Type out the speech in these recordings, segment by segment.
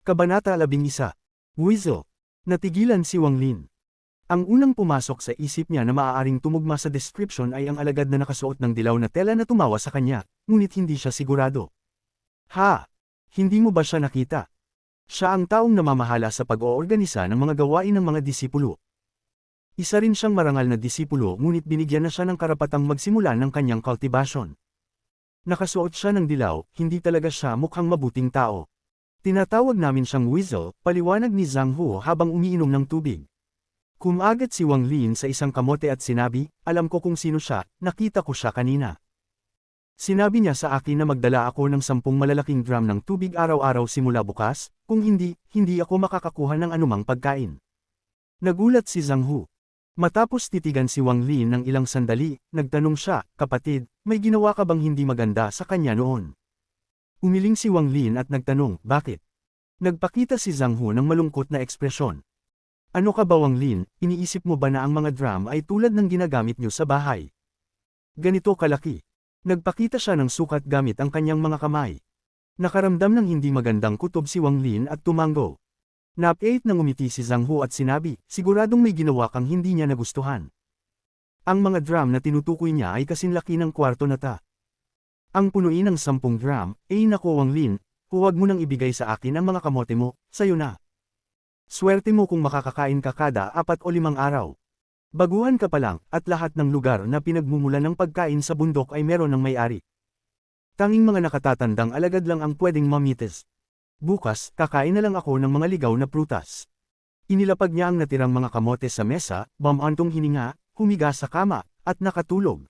Kabanata 11. Weasel. Natigilan si Wang Lin. Ang unang pumasok sa isip niya na maaaring tumugma sa description ay ang alagad na nakasuot ng dilaw na tela na tumawa sa kanya, ngunit hindi siya sigurado. Ha? Hindi mo ba siya nakita? Siya ang taong namamahala sa pag-oorganisa ng mga gawain ng mga disipulo. Isa rin siyang marangal na disipulo ngunit binigyan na siya ng karapatang magsimula ng kanyang cultivation. Nakasuot siya ng dilaw, hindi talaga siya mukhang mabuting tao. Tinatawag namin siyang Weasel, paliwanag ni Zhang Hu habang umiinom ng tubig. Kumagat si Wang Lin sa isang kamote at sinabi, alam ko kung sino siya, nakita ko siya kanina. Sinabi niya sa akin na magdala ako ng 10 malalaking drum ng tubig araw-araw simula bukas, kung hindi, hindi ako makakakuha ng anumang pagkain. Nagulat si Zhang Hu. Matapos titigan si Wang Lin ng ilang sandali, nagtanong siya, kapatid, may ginawa ka bang hindi maganda sa kanya noon? Umiling si Wang Lin at nagtanong, bakit? Nagpakita si Zhang Hu ng malungkot na ekspresyon. Ano ka ba Wang Lin, iniisip mo ba na ang mga drum ay tulad ng ginagamit niyo sa bahay? Ganito kalaki. Nagpakita siya ng sukat gamit ang kanyang mga kamay. Nakaramdam ng hindi magandang kutob si Wang Lin at tumango. Napait nang umiti si Zhang Hu at sinabi, siguradong may ginawa kang hindi niya nagustuhan. Ang mga drum na tinutukoy niya ay kasinlaki ng kwarto na ta. Ang punuin ng 10 drum, nako Wang Lin, huwag mo nang ibigay sa akin ang mga kamote mo, sayo na. Swerte mo kung makakakain ka kada 4 o 5 araw. Baguhan ka pa lang, at lahat ng lugar na pinagmumulan ng pagkain sa bundok ay meron ng may-ari. Tanging mga nakatatandang alagad lang ang pwedeng mamitis. Bukas, kakain na lang ako ng mga ligaw na prutas. Inilapag niya ang natirang mga kamote sa mesa, bumantong hininga, humiga sa kama, at nakatulog.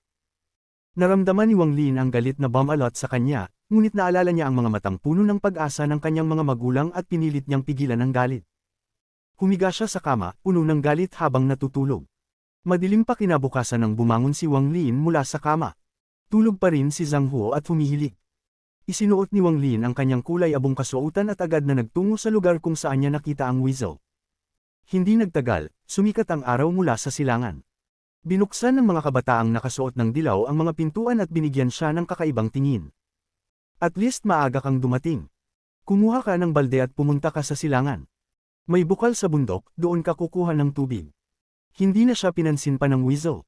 Naramdaman ni Wang Lin ang galit na bumalot sa kanya, ngunit naalala niya ang mga matang puno ng pag-asa ng kanyang mga magulang at pinilit niyang pigilan ang galit. Humiga siya sa kama, puno ng galit habang natutulog. Madilim pa kinabukasan nang bumangon si Wang Lin mula sa kama. Tulog pa rin si Zhang Hu at humihilik. Isinuot ni Wang Lin ang kanyang kulay abong kasuotan at agad na nagtungo sa lugar kung saan niya nakita ang weasel. Hindi nagtagal, sumikat ang araw mula sa silangan. Binuksan ng mga kabataang nakasuot ng dilaw ang mga pintuan at binigyan siya ng kakaibang tingin. At least maaga kang dumating. Kumuha ka ng balde at pumunta ka sa silangan. May bukal sa bundok, doon ka kukuha ng tubig. Hindi na siya pinansin pa ng weasel.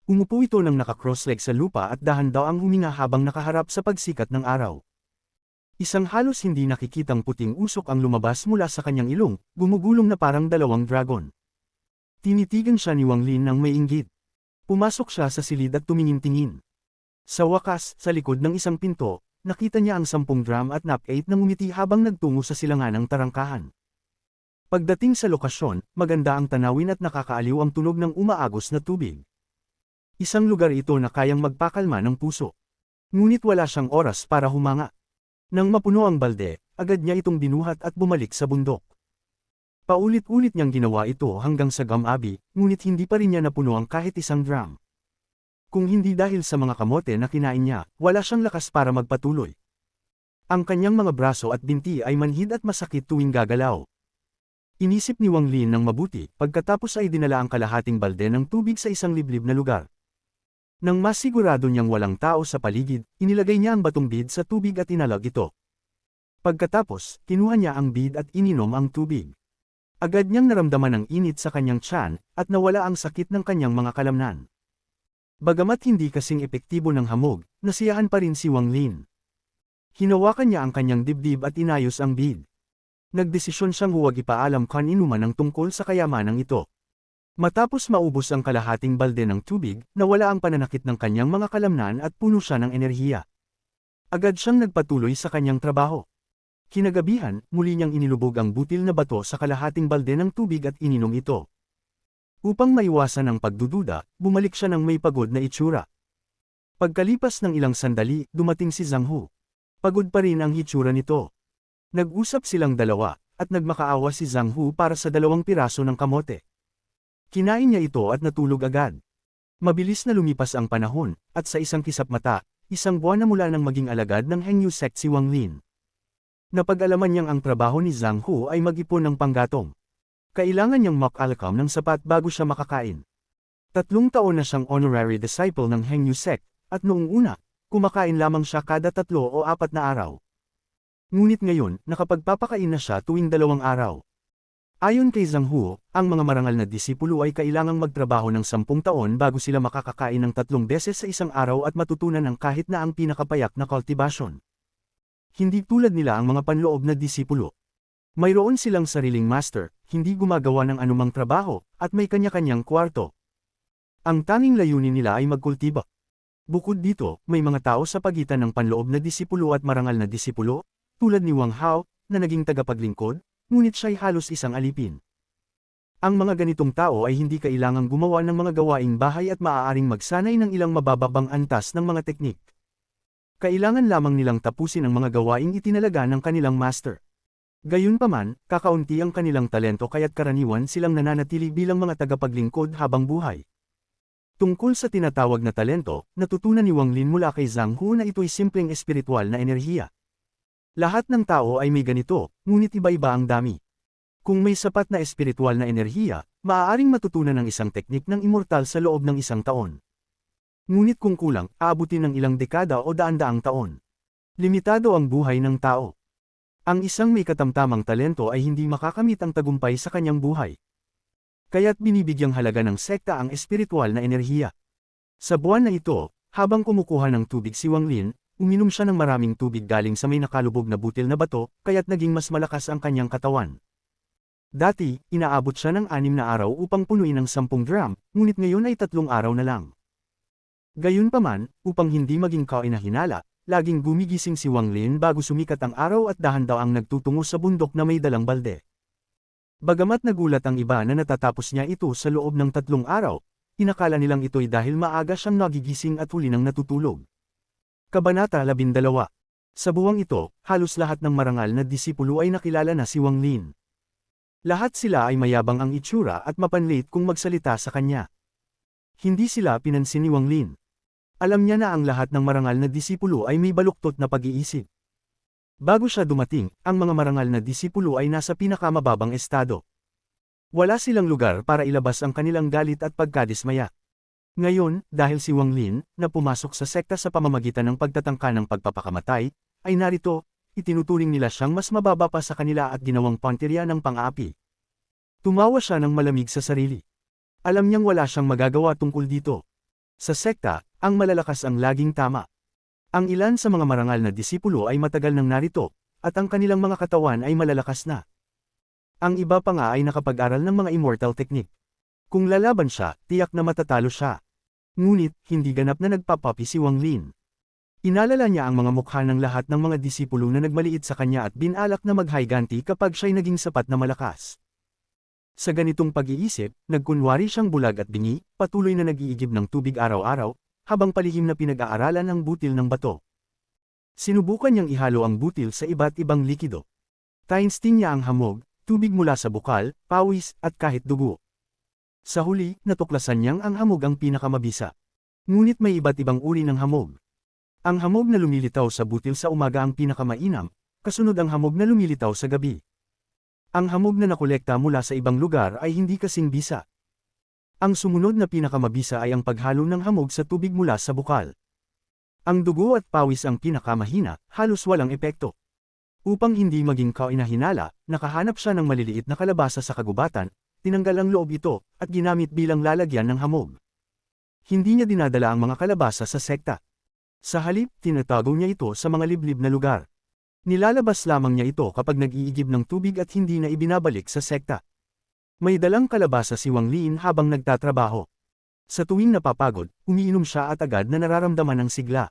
Umupo ito ng naka-cross-leg sa lupa at dahan-daang huminga habang nakaharap sa pagsikat ng araw. Isang halos hindi nakikitang puting usok ang lumabas mula sa kanyang ilong, gumugulong na parang dalawang dragon. Tinitigan siya ni Wang Lin ng may inggit. Pumasok siya sa silid at tumingin-tingin. Sa wakas, sa likod ng isang pinto, nakita niya ang 10 drum at napait na ngumiti habang nagtungo sa silangan ng tarangkahan. Pagdating sa lokasyon, maganda ang tanawin at nakakaaliw ang tunog ng umaagos na tubig. Isang lugar ito na kayang magpakalma ng puso. Ngunit wala siyang oras para humanga. Nang mapuno ang balde, agad niya itong binuhat at bumalik sa bundok. Paulit-ulit niyang ginawa ito hanggang sa gamabi, ngunit hindi pa rin niya napuno ang kahit isang drum. Kung hindi dahil sa mga kamote na kinain niya, wala siyang lakas para magpatuloy. Ang kanyang mga braso at binti ay manhid at masakit tuwing gagalaw. Inisip ni Wang Lin ng mabuti, pagkatapos ay dinala ang kalahating balde ng tubig sa isang liblib na lugar. Nang masigurado niyang walang tao sa paligid, inilagay niya ang batong bead sa tubig at inalag ito. Pagkatapos, kinuha niya ang bead at ininom ang tubig. Agad niyang naramdaman ang init sa kanyang tiyan, at nawala ang sakit ng kanyang mga kalamnan. Bagamat hindi kasing epektibo ng hamog, nasiyahan pa rin si Wang Lin. Hinawakan niya ang kanyang dibdib at inayos ang bead. Nagdesisyon siyang huwag ipaalam kaninuman ang tungkol sa kayamanang ito. Matapos maubos ang kalahating balde ng tubig, nawala ang pananakit ng kanyang mga kalamnan at puno siya ng enerhiya. Agad siyang nagpatuloy sa kanyang trabaho. Kinagabihan, muli niyang inilubog ang butil na bato sa kalahating balde ng tubig at ininom ito. Upang maiwasan ang pagdududa, bumalik siya ng may pagod na itsura. Pagkalipas ng ilang sandali, dumating si Zhang Hu. Pagod pa rin ang hitsura nito. Nag-usap silang dalawa, at nagmakaawa si Zhang Hu para sa 2 piraso ng kamote. Kinain niya ito at natulog agad. Mabilis na lumipas ang panahon, at sa isang kisap mata, 1 buwan na mula nang maging alagad ng Hengyu sect si Wang Lin. Napag-alaman niyang ang trabaho ni Zhang Hu ay mag-ipon ng panggatong. Kailangan niyang mak-alcam ng sapat bago siya makakain. 3 taon na siyang honorary disciple ng Hengyu sect, at noong una, kumakain lamang siya kada 3 o 4 na araw. Ngunit ngayon, nakapagpapakain na siya tuwing 2 araw. Ayon kay Zhang Huo, ang mga marangal na disipulo ay kailangang magtrabaho ng 10 taon bago sila makakakain ng 3 beses sa isang araw at matutunan ng kahit na ang pinakapayak na kultibasyon. Hindi tulad nila ang mga panloob na disipulo. Mayroon silang sariling master, hindi gumagawa ng anumang trabaho, at may kanya-kanyang kwarto. Ang tanging layunin nila ay magkultiba. Bukod dito, may mga tao sa pagitan ng panloob na disipulo at marangal na disipulo, tulad ni Wang Hao, na naging tagapaglingkod, ngunit siya'y halos isang alipin. Ang mga ganitong tao ay hindi kailangang gumawa ng mga gawaing bahay at maaaring magsanay ng ilang mabababang antas ng mga teknik. Kailangan lamang nilang tapusin ang mga gawaing itinalaga ng kanilang master. Gayunpaman, kakaunti ang kanilang talento kaya't karaniwan silang nananatili bilang mga tagapaglingkod habang buhay. Tungkol sa tinatawag na talento, natutunan ni Wang Lin mula kay Zhang Huo na ito'y simpleng espiritual na enerhiya. Lahat ng tao ay may ganito, ngunit iba-iba ang dami. Kung may sapat na espiritual na enerhiya, maaaring matutunan ng isang teknik ng immortal sa loob ng 1 taon. Ngunit kung kulang, aabutin ng ilang dekada o daan-daang taon. Limitado ang buhay ng tao. Ang isang may katamtamang talento ay hindi makakamit ang tagumpay sa kanyang buhay. Kaya't binibigyang halaga ng sekta ang espiritual na enerhiya. Sa buwan na ito, habang kumukuha ng tubig si Wang Lin, uminom siya ng maraming tubig galing sa may nakalubog na butil na bato, kaya't naging mas malakas ang kanyang katawan. Dati, inaabot siya ng 6 na araw upang punuin ang 10 drum, ngunit ngayon ay 3 araw na lang. Gayunpaman, upang hindi maging kainahinala, laging gumigising si Wang Lin bago sumikat ang araw at dahan-daang nagtutungo sa bundok na may dalang balde. Bagamat nagulat ang iba na natatapos niya ito sa loob ng 3 araw, inakala nilang ito'y dahil maaga siyang nagigising at huli nang natutulog. Kabanata 12. Sa buwang ito, halos lahat ng marangal na disipulo ay nakilala na si Wang Lin. Lahat sila ay mayabang ang itsura at mapanlit kung magsalita sa kanya. Hindi sila pinansin ni Wang Lin. Alam niya na ang lahat ng marangal na disipulo ay may baluktot na pag-iisip. Bago siya dumating, ang mga marangal na disipulo ay nasa pinakamababang estado. Wala silang lugar para ilabas ang kanilang galit at pagkadismaya. Ngayon, dahil si Wang Lin, na pumasok sa sekta sa pamamagitan ng pagtatangka ng pagpapakamatay, ay narito, itinuturing nila siyang mas mababa pa sa kanila at ginawang pantirya ng pang-aapi. Tumawa siya ng malamig sa sarili. Alam niyang wala siyang magagawa tungkol dito. Sa sekta, ang malalakas ang laging tama. Ang ilan sa mga marangal na disipulo ay matagal nang narito, at ang kanilang mga katawan ay malalakas na. Ang iba pa nga ay nakapag-aral ng mga immortal technique. Kung lalaban siya, tiyak na matatalo siya. Ngunit, hindi ganap na nagpapapi si Wang Lin. Inalala niya ang mga mukha ng lahat ng mga disipulo na nagmaliit sa kanya at binalak na maghayganti kapag siya'y naging sapat na malakas. Sa ganitong pag-iisip, nagkunwari siyang bulag at bingi, patuloy na nag-iigib ng tubig araw-araw, habang palihim na pinag-aaralan ang butil ng bato. Sinubukan niyang ihalo ang butil sa iba't ibang likido. Tinesting niya ang hamog, tubig mula sa bukal, pawis, at kahit dugo. Sa huli, natuklasan niyang ang hamog ang pinakamabisa. Ngunit may iba't ibang uri ng hamog. Ang hamog na lumilitaw sa butil sa umaga ang pinakamainam, kasunod ang hamog na lumilitaw sa gabi. Ang hamog na nakolekta mula sa ibang lugar ay hindi kasing bisa. Ang sumunod na pinakamabisa ay ang paghalo ng hamog sa tubig mula sa bukal. Ang dugo at pawis ang pinakamahina, halos walang epekto. Upang hindi maging kainahinala, nakahanap siya ng maliliit na kalabasa sa kagubatan, tinanggal ang loob ito, at ginamit bilang lalagyan ng hamog. Hindi niya dinadala ang mga kalabasa sa sekta. Sa halip, tinatago niya ito sa mga liblib na lugar. Nilalabas lamang niya ito kapag nag-iigib ng tubig at hindi na ibinabalik sa sekta. May dalang kalabasa si Wang Lin habang nagtatrabaho. Sa tuwing napapagod, umiinom siya at agad na nararamdaman ang sigla.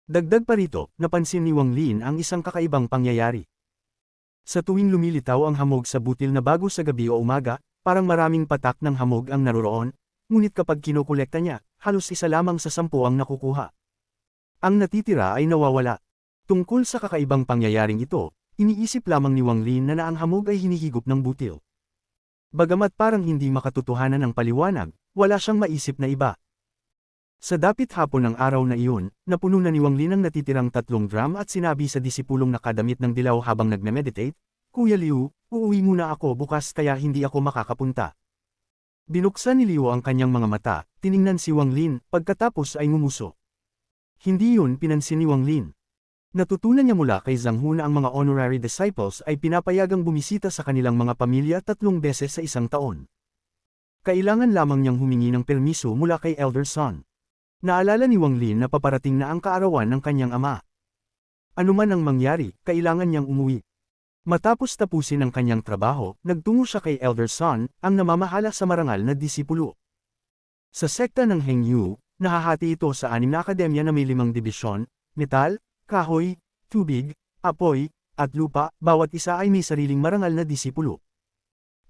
Dagdag pa rito, napansin ni Wang Lin ang isang kakaibang pangyayari. Sa tuwing lumilitaw ang hamog sa butil na bago sa gabi o umaga, parang maraming patak ng hamog ang naroroon, ngunit kapag kinukolekta niya, halos isa lamang sa 10 ang nakukuha. Ang natitira ay nawawala. Tungkol sa kakaibang pangyayaring ito, iniisip lamang ni Wang Lin na ang hamog ay hinihigop ng butil. Bagamat parang hindi makatotohanan ang paliwanag, wala siyang maisip na iba. Sa dapit hapon ng araw na iyon, napuno na ni Wang Lin ang natitirang 3 drum at sinabi sa disipulong nakadamit ng dilaw habang nagme-meditate, "Kuya Liu, uuwi muna ako bukas kaya hindi ako makakapunta." Binuksan ni Liu ang kanyang mga mata, tiningnan si Wang Lin, pagkatapos ay ngumuso. Hindi yun pinansin ni Wang Lin. Natutunan niya mula kay Zhang Hu na ang mga honorary disciples ay pinapayagang bumisita sa kanilang mga pamilya 3 beses sa isang taon. Kailangan lamang niyang humingi ng permiso mula kay Elder Son. Naalala ni Wang Lin na paparating na ang kaarawan ng kanyang ama. Ano man ang mangyari, kailangan niyang umuwi. Matapos tapusin ang kanyang trabaho, nagtungo siya kay Elder Son, ang namamahala sa marangal na disipulo. Sa sekta ng Hengyu, nahahati ito sa 6 na akademya na may 5 dibisyon: metal, kahoy, tubig, apoy, at lupa. Bawat isa ay may sariling marangal na disipulo.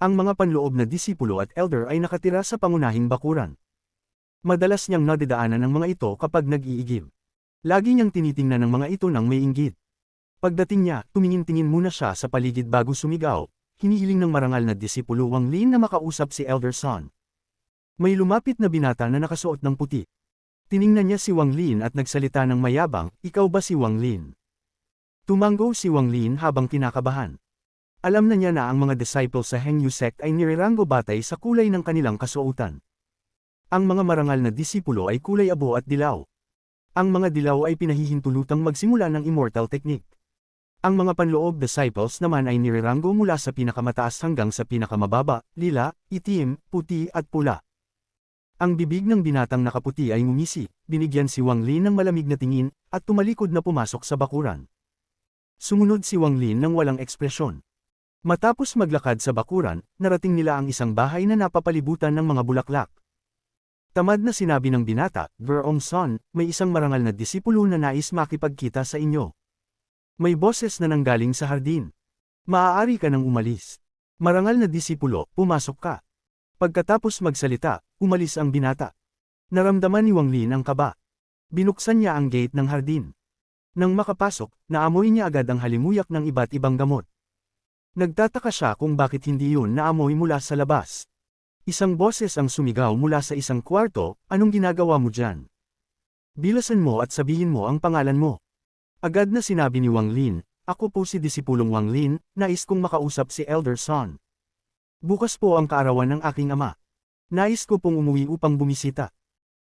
Ang mga panloob na disipulo at elder ay nakatira sa pangunahing bakuran. Madalas niyang nadidaanan ng mga ito kapag nag-iigib. Lagi niyang tinitingnan ng mga ito nang may inggit. Pagdating niya, tumingin-tingin muna siya sa paligid bago sumigaw. Hinihiling ng marangal na disipulo Wang Lin na makausap si Elder Son. May lumapit na binata na nakasuot ng puti. Tiningnan niya si Wang Lin at nagsalita ng mayabang, "Ikaw ba si Wang Lin?" Tumango si Wang Lin habang kinakabahan. Alam na niya na ang mga disciples sa Hengyu sect ay nirerango batay sa kulay ng kanilang kasuotan. Ang mga marangal na disipulo ay kulay abo at dilaw. Ang mga dilaw ay pinahihintulutang magsimula ng immortal technique. Ang mga panloob disciples naman ay nirerango mula sa pinakamataas hanggang sa pinakamababa, lila, itim, puti at pula. Ang bibig ng binatang nakaputi ay ngumisi, binigyan si Wang Lin ng malamig na tingin, at tumalikod na pumasok sa bakuran. Sumunod si Wang Lin ng walang ekspresyon. Matapos maglakad sa bakuran, narating nila ang isang bahay na napapalibutan ng mga bulaklak. Tamad na sinabi ng binata, "Verong Son, may isang marangal na disipulo na nais makipagkita sa inyo." May boses na nanggaling sa hardin. "Maaari ka nang umalis. Marangal na disipulo, pumasok ka." Pagkatapos magsalita, umalis ang binata. Naramdaman ni Wang Lin ang kaba. Binuksan niya ang gate ng hardin. Nang makapasok, naamoy niya agad ang halimuyak ng iba't ibang gamot. Nagtataka siya kung bakit hindi yun naamoy mula sa labas. Isang boses ang sumigaw mula sa isang kwarto, "Anong ginagawa mo dyan? Bilasan mo at sabihin mo ang pangalan mo." Agad na sinabi ni Wang Lin, "Ako po si disipulong Wang Lin, nais kong makausap si Elder Son. Bukas po ang kaarawan ng aking ama. Nais ko pong umuwi upang bumisita."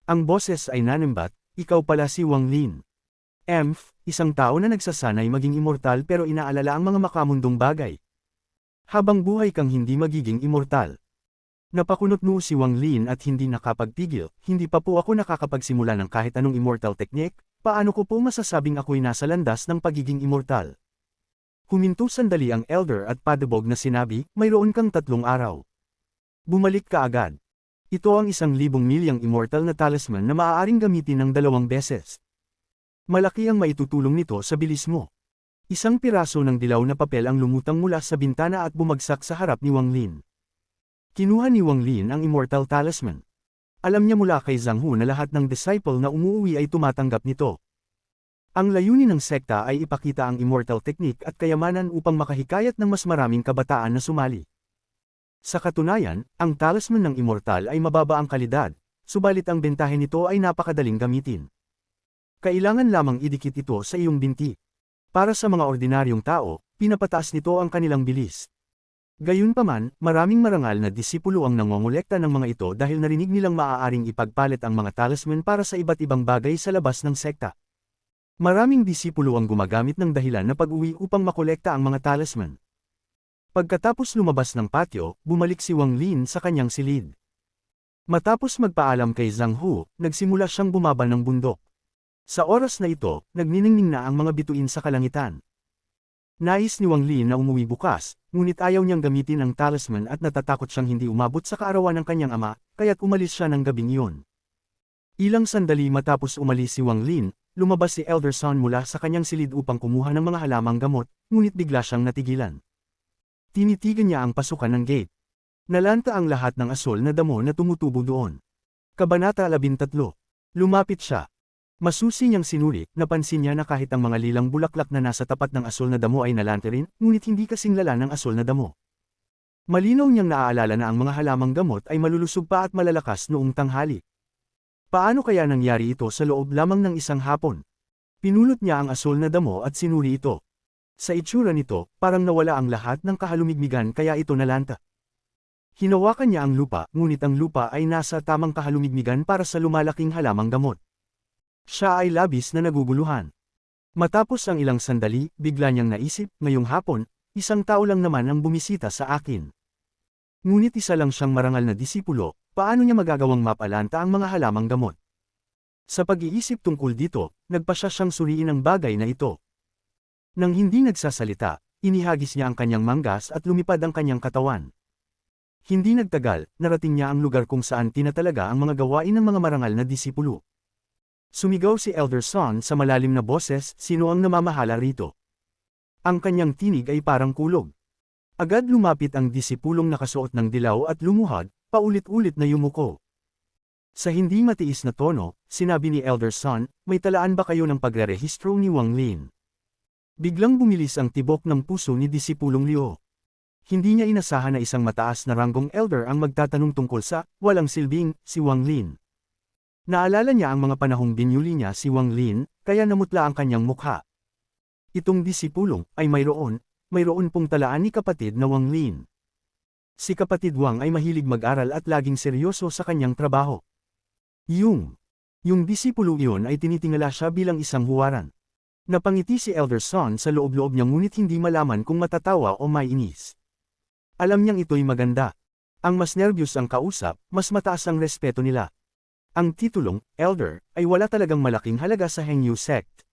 Ang boses ay nanimbat, "Ikaw pala si Wang Lin. Isang tao na nagsasanay maging immortal pero inaalala ang mga makamundong bagay. Habang buhay kang hindi magiging immortal." Napakunot-noo si Wang Lin at hindi nakapagpigil, "Hindi pa po ako nakakapagsimula ng kahit anong immortal technique, paano ko po masasabing ako'y nasa landas ng pagiging immortal?" Huminto sandali ang elder at padabog na sinabi, "Mayroon kang 3 araw. Bumalik ka agad. Ito ang 1,000 milyang immortal na talisman na maaaring gamitin ng 2 beses. Malaki ang maitutulong nito sa bilis mo." Isang piraso ng dilaw na papel ang lumutang mula sa bintana at bumagsak sa harap ni Wang Lin. Kinuha ni Wang Lin ang immortal talisman. Alam niya mula kay Zhang Hu na lahat ng disciple na umuwi ay tumatanggap nito. Ang layunin ng sekta ay ipakita ang immortal technique at kayamanan upang makahikayat ng mas maraming kabataan na sumali. Sa katunayan, ang talisman ng immortal ay mababa ang kalidad, subalit ang bentahe nito ay napakadaling gamitin. Kailangan lamang idikit ito sa iyong binti. Para sa mga ordinaryong tao, pinapataas nito ang kanilang bilis. Gayunpaman, maraming marangal na disipulo ang nangongolekta ng mga ito dahil narinig nilang maaaring ipagpalit ang mga talisman para sa iba't ibang bagay sa labas ng sekta. Maraming disipulo ang gumagamit ng dahilan na pag-uwi upang makolekta ang mga talisman. Pagkatapos lumabas ng patio, bumalik si Wang Lin sa kanyang silid. Matapos magpaalam kay Zhang Hu, nagsimula siyang bumaba ng bundok. Sa oras na ito, nagniningning na ang mga bituin sa kalangitan. Nais ni Wang Lin na umuwi bukas, ngunit ayaw niyang gamitin ang talisman at natatakot siyang hindi umabot sa kaarawan ng kanyang ama, kaya't umalis siya ng gabing iyon. Ilang sandali matapos umalis si Wang Lin, lumabas si Elder Son mula sa kanyang silid upang kumuha ng mga halamang gamot, ngunit bigla siyang natigilan. Tinitigan niya ang pasukan ng gate. Nalanta ang lahat ng asol na damo na tumutubo doon. Kabanata 13. Lumapit siya. Masusi niyang sinuri, napansin niya na kahit ang mga lilang bulaklak na nasa tapat ng asol na damo ay nalanta rin, ngunit hindi kasing lala ng asol na damo. Malinaw niyang naaalala na ang mga halamang gamot ay malulusog pa at malalakas noong tanghali. Paano kaya nangyari ito sa loob lamang ng isang hapon? Pinulot niya ang asol na damo at sinuri ito. Sa itsura nito, parang nawala ang lahat ng kahalumigmigan kaya ito nalanta. Hinawakan niya ang lupa, ngunit ang lupa ay nasa tamang kahalumigmigan para sa lumalaking halamang gamot. Siya ay labis na naguguluhan. Matapos ang ilang sandali, bigla niyang naisip, ngayong hapon, isang tao lang naman ang bumisita sa akin. Ngunit isa lang siyang marangal na disipulo, paano niya magagawang mapalanta ang mga halamang gamot? Sa pag-iisip tungkol dito, nagpasya siyang suriin ang bagay na ito. Nang hindi nagsasalita, inihagis niya ang kanyang manggas at lumipad ang kanyang katawan. Hindi nagtagal, narating niya ang lugar kung saan tinatalaga ang mga gawain ng mga marangal na disipulo. Sumigaw si Elder Son sa malalim na boses, sino ang namamahala rito? Ang kanyang tinig ay parang kulog. Agad lumapit ang disipulong nakasuot ng dilaw at lumuhad, paulit-ulit na yumuko. Sa hindi matiis na tono, sinabi ni Elder Son, may talaan ba kayo ng pagrerehistro ni Wang Lin? Biglang bumilis ang tibok ng puso ni disipulong Liu. Hindi niya inasahan na isang mataas na ranggong elder ang magtatanong tungkol sa walang silbing si Wang Lin. Naalala niya ang mga panahong binyuli niya si Wang Lin, kaya namutla ang kanyang mukha. Itong disipulong ay mayroon pong talaan ni kapatid na Wang Lin. Si kapatid Wang ay mahilig mag-aral at laging seryoso sa kanyang trabaho. Yung disipulo iyon ay tinitingala siya bilang isang huwaran. Napangiti si Elder Son sa loob-loob niya ngunit hindi malaman kung matatawa o maiinis. Alam niyang ito'y maganda. Ang mas nervyos ang kausap, mas mataas ang respeto nila. Ang titulong, Elder, ay wala talagang malaking halaga sa Hengyu sect.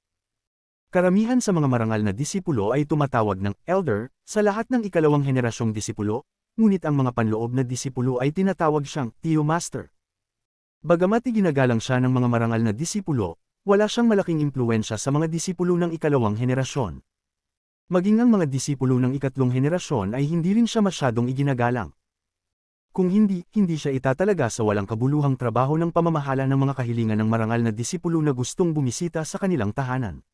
Karamihan sa mga marangal na disipulo ay tumatawag ng Elder sa lahat ng ikalawang henerasyong disipulo, ngunit ang mga panloob na disipulo ay tinatawag siyang Tio Master. Bagamat iginagalang siya ng mga marangal na disipulo, wala siyang malaking impluwensya sa mga disipulo ng ikalawang henerasyon. Maging ang mga disipulo ng ikatlong henerasyon ay hindi rin siya masyadong iginagalang. Kung hindi siya itatalaga sa walang kabuluhang trabaho ng pamamahala ng mga kahilingan ng marangal na disipulo na gustong bumisita sa kanilang tahanan.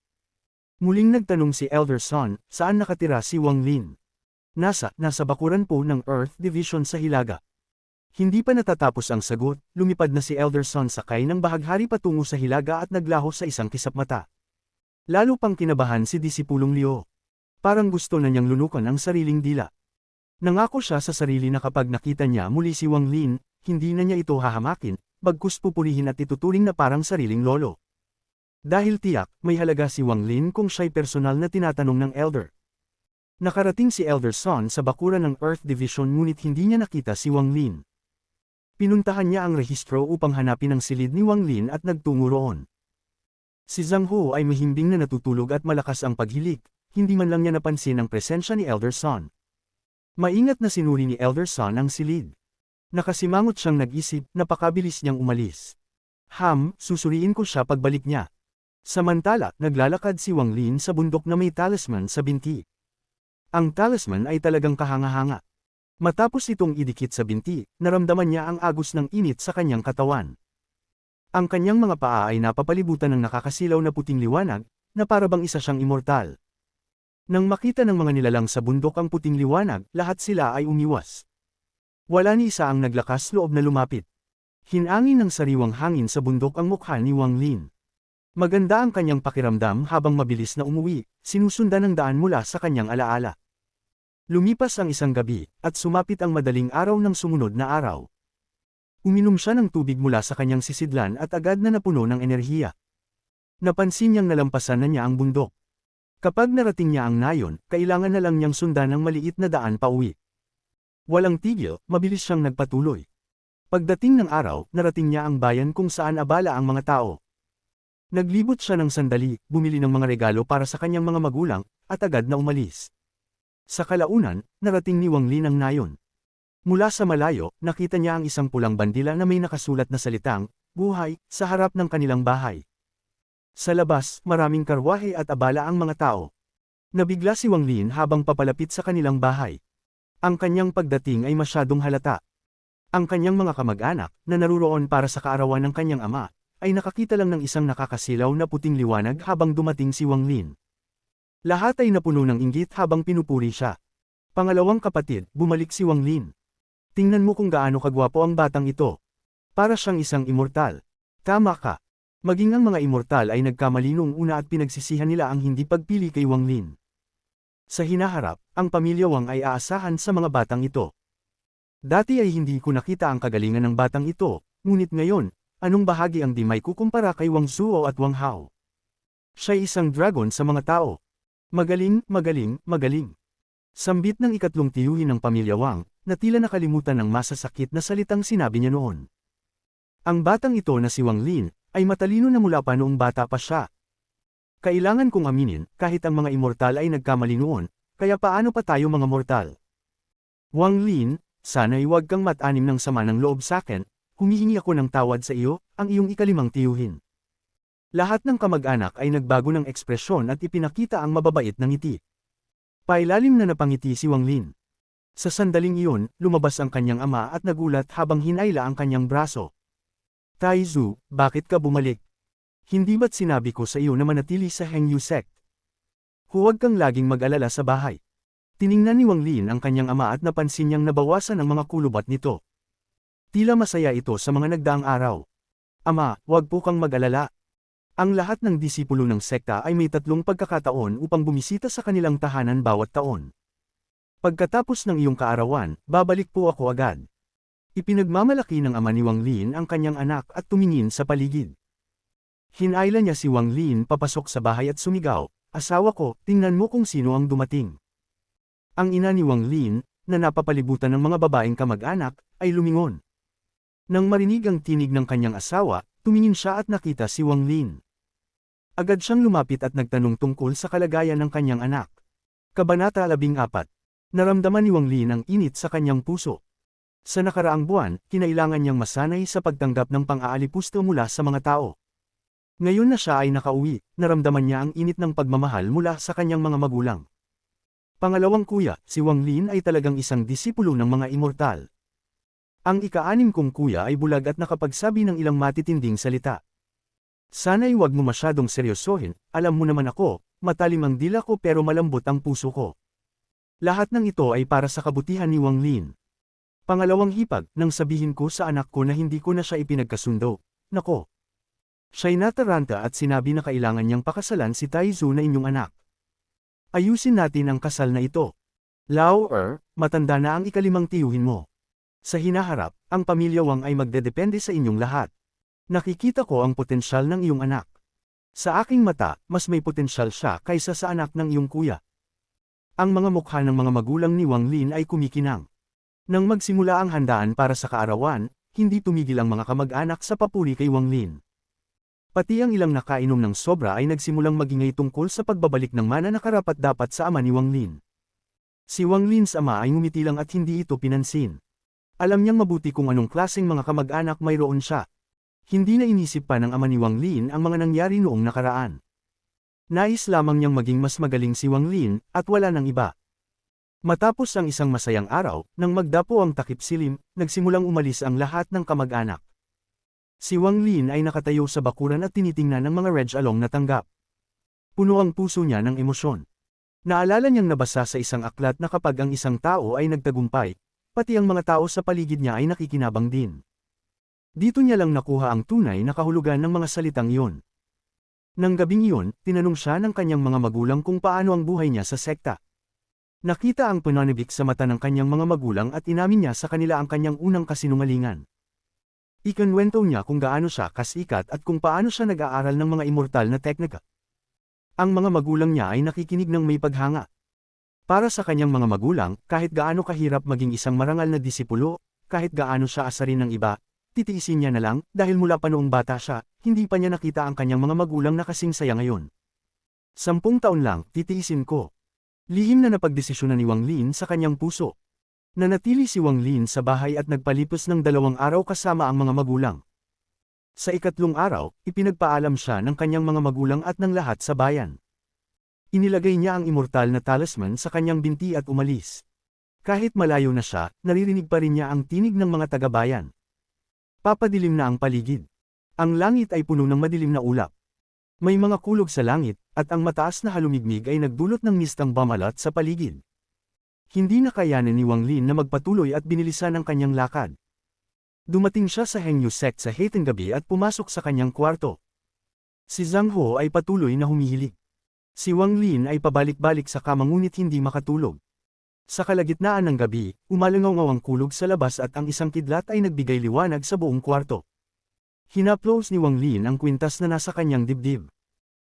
Muling nagtanong si Elder Son, saan nakatira si Wang Lin? Nasa bakuran po ng Earth Division sa Hilaga. Hindi pa natatapos ang sagot, lumipad na si Elder Son sakay ng bahaghari patungo sa Hilaga at naglaho sa isang kisapmata. Lalo pang kinabahan si disipulong Liu. Parang gusto na niyang lunukan ang sariling dila. Nangako siya sa sarili na kapag nakita niya muli si Wang Lin, hindi na niya ito hahamakin, bagkus pupurihin at ituturing na parang sariling lolo. Dahil tiyak, may halaga si Wang Lin kung siya'y personal na tinatanong ng Elder. Nakarating si Elder Son sa bakuran ng Earth Division ngunit hindi niya nakita si Wang Lin. Pinuntahan niya ang rehistro upang hanapin ang silid ni Wang Lin at nagtungo roon. Si Zhang Ho ay mahimbing na natutulog at malakas ang paghilik. Hindi man lang niya napansin ang presensya ni Elder Son. Maingat na sinuri ni Elder Son ang silid. Nakasimangot siyang nag-isip, napakabilis niyang umalis. Susuriin ko siya pagbalik niya. Samantala, naglalakad si Wang Lin sa bundok na may talisman sa binti. Ang talisman ay talagang kahanga-hanga. Matapos itong idikit sa binti, naramdaman niya ang agos ng init sa kanyang katawan. Ang kanyang mga paa ay napapalibutan ng nakakasilaw na puting liwanag, na parabang isa siyang immortal. Nang makita ng mga nilalang sa bundok ang puting liwanag, lahat sila ay umiwas. Wala ni isa ang naglakas loob na lumapit. Hinangin ng sariwang hangin sa bundok ang mukha ni Wang Lin. Maganda ang kanyang pakiramdam habang mabilis na umuwi, sinusundan ng daan mula sa kanyang alaala. Lumipas ang isang gabi, at sumapit ang madaling araw ng sumunod na araw. Uminom siya ng tubig mula sa kanyang sisidlan at agad na napuno ng enerhiya. Napansin niyang nalampasan na niya ang bundok. Kapag narating niya ang nayon, kailangan na lang niyang sundan ang maliit na daan pauwi. Walang tigil, mabilis siyang nagpatuloy. Pagdating ng araw, narating niya ang bayan kung saan abala ang mga tao. Naglibot siya ng sandali, bumili ng mga regalo para sa kanyang mga magulang, at agad na umalis. Sa kalaunan, narating ni Wang Lin ang nayon. Mula sa malayo, nakita niya ang isang pulang bandila na may nakasulat na salitang, "Buhay," sa harap ng kanilang bahay. Sa labas, maraming karwahe at abala ang mga tao. Nabigla si Wang Lin habang papalapit sa kanilang bahay. Ang kanyang pagdating ay masyadong halata. Ang kanyang mga kamag-anak, na naruroon para sa kaarawan ng kanyang ama, ay nakakita lang ng isang nakakasilaw na puting liwanag habang dumating si Wang Lin. Lahat ay napuno ng inggit habang pinupuri siya. Pangalawang kapatid, bumalik si Wang Lin. Tingnan mo kung gaano kagwapo ang batang ito. Para siyang isang immortal. Tama ka. Maging ang mga immortal ay nagkamali noong una at pinagsisihan nila ang hindi pagpili kay Wang Lin. Sa hinaharap, ang pamilya Wang ay aasahan sa mga batang ito. Dati ay hindi ko nakita ang kagalingan ng batang ito, ngunit ngayon, anong bahagi ang di may kukumpara kay Wang Zuo at Wang Hao? Siya'y isang dragon sa mga tao. Magaling, magaling, magaling. Sambit ng ikatlong tiyuhin ng pamilya Wang, na tila nakalimutan ng masasakit na salitang sinabi niya noon. Ang batang ito na si Wang Lin, ay matalino na mula pa noong bata pa siya. Kailangan kong aminin, kahit ang mga immortal ay nagkamali noon, kaya paano pa tayo mga mortal? Wang Lin, sana'y huwag kang mat-anim ng sama ng loob sakin, humihingi ako ng tawad sa iyo, ang iyong ikalimang tiyuhin. Lahat ng kamag-anak ay nagbago ng ekspresyon at ipinakita ang mababait na ngiti. Pailalim na napangiti si Wang Lin. Sa sandaling iyon, lumabas ang kanyang ama at nagulat habang hinayla ang kanyang braso. Taizu, bakit ka bumalik? Hindi ba't sinabi ko sa iyo na manatili sa Hengyu sect? Huwag kang laging mag-alala sa bahay. Tiningnan ni Wang Lin ang kanyang ama at napansin niyang nabawasan ang mga kulubat nito. Tila masaya ito sa mga nagdaang araw. Ama, huwag po kang mag-alala. Ang lahat ng disipulo ng sekta ay may 3 pagkakataon upang bumisita sa kanilang tahanan bawat taon. Pagkatapos ng iyong kaarawan, babalik po ako agad. Ipinagmamalaki ng ama ni Wang Lin ang kanyang anak at tumingin sa paligid. Hinayla niya si Wang Lin papasok sa bahay at sumigaw, asawa ko, tingnan mo kung sino ang dumating. Ang ina ni Wang Lin, na napapalibutan ng mga babaeng kamag-anak, ay lumingon. Nang marinig ang tinig ng kanyang asawa, tumingin siya at nakita si Wang Lin. Agad siyang lumapit at nagtanong tungkol sa kalagayan ng kanyang anak. Kabanata 14. Naramdaman ni Wang Lin ang init sa kanyang puso. Sa nakaraang buwan, kinailangan niyang masanay sa pagtanggap ng pang-aalipusta mula sa mga tao. Ngayon na siya ay nakauwi, naramdaman niya ang init ng pagmamahal mula sa kanyang mga magulang. Pangalawang kuya, si Wang Lin ay talagang isang disipulo ng mga immortal. Ang ika-6 kong kuya ay bulag at nakapagsabi ng ilang matitinding salita. Sana'y huwag mo masyadong seryosohin, alam mo naman ako, matalim ang dila ko pero malambot ang puso ko. Lahat ng ito ay para sa kabutihan ni Wang Lin. Pangalawang hipag, nang sabihin ko sa anak ko na hindi ko na siya ipinagkasundo. Nako. Siya'y nataranta at sinabi na kailangan niyang pakasalan si Taizu na inyong anak. Ayusin natin ang kasal na ito. Lao matanda na ang ikalimang tiyuhin mo. Sa hinaharap, ang pamilya Wang ay magdedepende sa inyong lahat. Nakikita ko ang potensyal ng iyong anak. Sa aking mata, mas may potensyal siya kaysa sa anak ng iyong kuya. Ang mga mukha ng mga magulang ni Wang Lin ay kumikinang. Nang magsimula ang handaan para sa kaarawan, hindi tumigil ang mga kamag-anak sa papuri kay Wang Lin. Pati ang ilang nakainom ng sobra ay nagsimulang magingay tungkol sa pagbabalik ng mana na karapat-dapat sa ama ni Wang Lin. Si Wang Lin's ama ay ngumiti lang at hindi ito pinansin. Alam niyang mabuti kung anong klaseng mga kamag-anak mayroon siya. Hindi na inisip pa ng ama ni Wang Lin ang mga nangyari noong nakaraan. Nais lamang niyang maging mas magaling si Wang Lin, at wala nang iba. Matapos ang isang masayang araw, nang magdapo ang takip silim, nagsimulang umalis ang lahat ng kamag-anak. Si Wang Lin ay nakatayo sa bakuran at tinitingnan ng mga Reg Along na tanggap. Puno ang puso niya ng emosyon. Naalala niyang nabasa sa isang aklat na kapag ang isang tao ay nagtagumpay, pati ang mga tao sa paligid niya ay nakikinabang din. Dito niya lang nakuha ang tunay na kahulugan ng mga salitang iyon. Nang gabing iyon, tinanong siya ng kanyang mga magulang kung paano ang buhay niya sa sekta. Nakita ang pananibik sa mata ng kanyang mga magulang at inamin niya sa kanila ang kanyang unang kasinungalingan. Ikinwento niya kung gaano siya kasikat at kung paano siya nag-aaral ng mga immortal na teknika. Ang mga magulang niya ay nakikinig ng may paghanga. Para sa kanyang mga magulang, kahit gaano kahirap maging isang marangal na disipulo, kahit gaano siya asarin ng iba, titiisin niya na lang, dahil mula pa noong bata siya, hindi pa niya nakita ang kanyang mga magulang na kasing saya ngayon. 10 taon lang, titiisin ko. Lihim na napagdesisyonan ni Wang Lin sa kanyang puso. Nanatili si Wang Lin sa bahay at nagpalipos ng 2 araw kasama ang mga magulang. Sa ikatlong araw, ipinagpaalam siya ng kanyang mga magulang at ng lahat sa bayan. Inilagay niya ang immortal na talisman sa kanyang binti at umalis. Kahit malayo na siya, naririnig pa rin niya ang tinig ng mga taga-bayan. Papadilim na ang paligid. Ang langit ay puno ng madilim na ulap. May mga kulog sa langit, at ang mataas na halumigmig ay nagdulot ng mistang bamalat sa paligid. Hindi na kayanin ni Wang Lin na magpatuloy at binilisan ang kanyang lakad. Dumating siya sa Hengyu sect sa hating gabi at pumasok sa kanyang kwarto. Si Zhang Ho ay patuloy na humihilig. Si Wang Lin ay pabalik-balik sa kama ngunit hindi makatulog. Sa kalagitnaan ng gabi, umalangaw ang kulog sa labas at ang isang kidlat ay nagbigay liwanag sa buong kwarto. Hinaplos ni Wang Lin ang kwintas na nasa kanyang dibdib.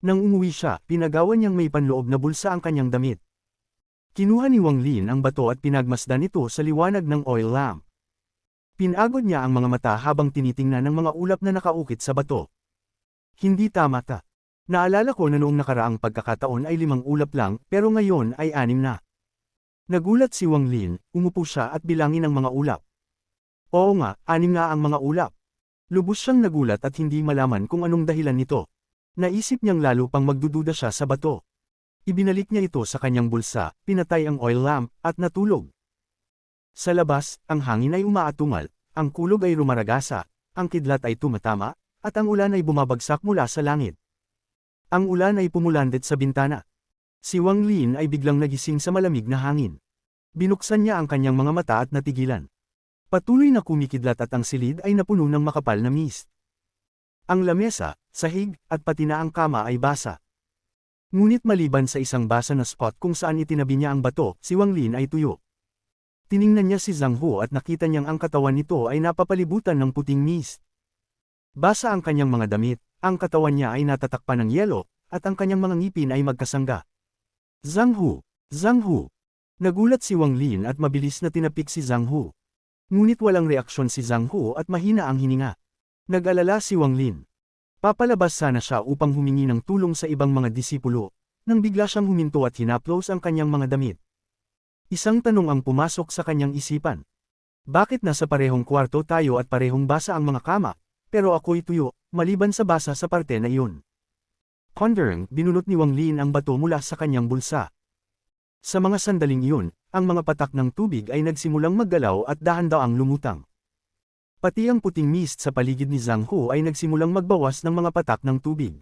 Nang umuwi siya, pinagawan niyang may panloob na bulsa ang kanyang damit. Kinuha ni Wang Lin ang bato at pinagmasdan ito sa liwanag ng oil lamp. Pinagod niya ang mga mata habang tinitingnan ng mga ulap na nakaukit sa bato. Hindi tama ta. Naalala ko na noong nakaraang pagkakataon ay 5 ulap lang, pero ngayon ay 6 na. Nagulat si Wang Lin, umupo siya at bilangin ang mga ulap. Oo nga, 6 nga ang mga ulap. Lubos siyang nagulat at hindi malaman kung anong dahilan nito. Naisip niyang lalo pang magdududa siya sa bato. Ibinalik niya ito sa kanyang bulsa, pinatay ang oil lamp, at natulog. Sa labas, ang hangin ay umaatungal, ang kulog ay rumaragasa, ang kidlat ay tumatama, at ang ulan ay bumabagsak mula sa langit. Ang ulan ay pumulandet sa bintana. Si Wang Lin ay biglang nagising sa malamig na hangin. Binuksan niya ang kanyang mga mata at natigilan. Patuloy na kumikidlat at ang silid ay napuno ng makapal na mist. Ang lamesa, sahig, at pati na ang kama ay basa. Ngunit maliban sa isang basa na spot kung saan itinabi niya ang bato, si Wang Lin ay tuyo. Tiningnan niya si Zhang Hu at nakita niyang ang katawan nito ay napapalibutan ng puting mist. Basa ang kanyang mga damit, ang katawan niya ay natatakpan ng yelo, at ang kanyang mga ngipin ay magkasangga. Zhang Hu! Zhang Hu! Nagulat si Wang Lin at mabilis na tinapik si Zhang Hu. Ngunit walang reaksyon si Zhang Hu at mahina ang hininga. Nag-alala si Wang Lin. Papalabas sana siya upang humingi ng tulong sa ibang mga disipulo, nang bigla siyang huminto at hinaplos ang kanyang mga damit. Isang tanong ang pumasok sa kanyang isipan. Bakit nasa parehong kwarto tayo at parehong basa ang mga kama, pero ako'y tuyo, maliban sa basa sa parte na iyon? Pondering, binunot ni Wang Lin ang bato mula sa kanyang bulsa. Sa mga sandaling iyon, ang mga patak ng tubig ay nagsimulang maggalaw at dahan-daang lumutang. Pati ang puting mist sa paligid ni Zhang Hu ay nagsimulang magbawas ng mga patak ng tubig.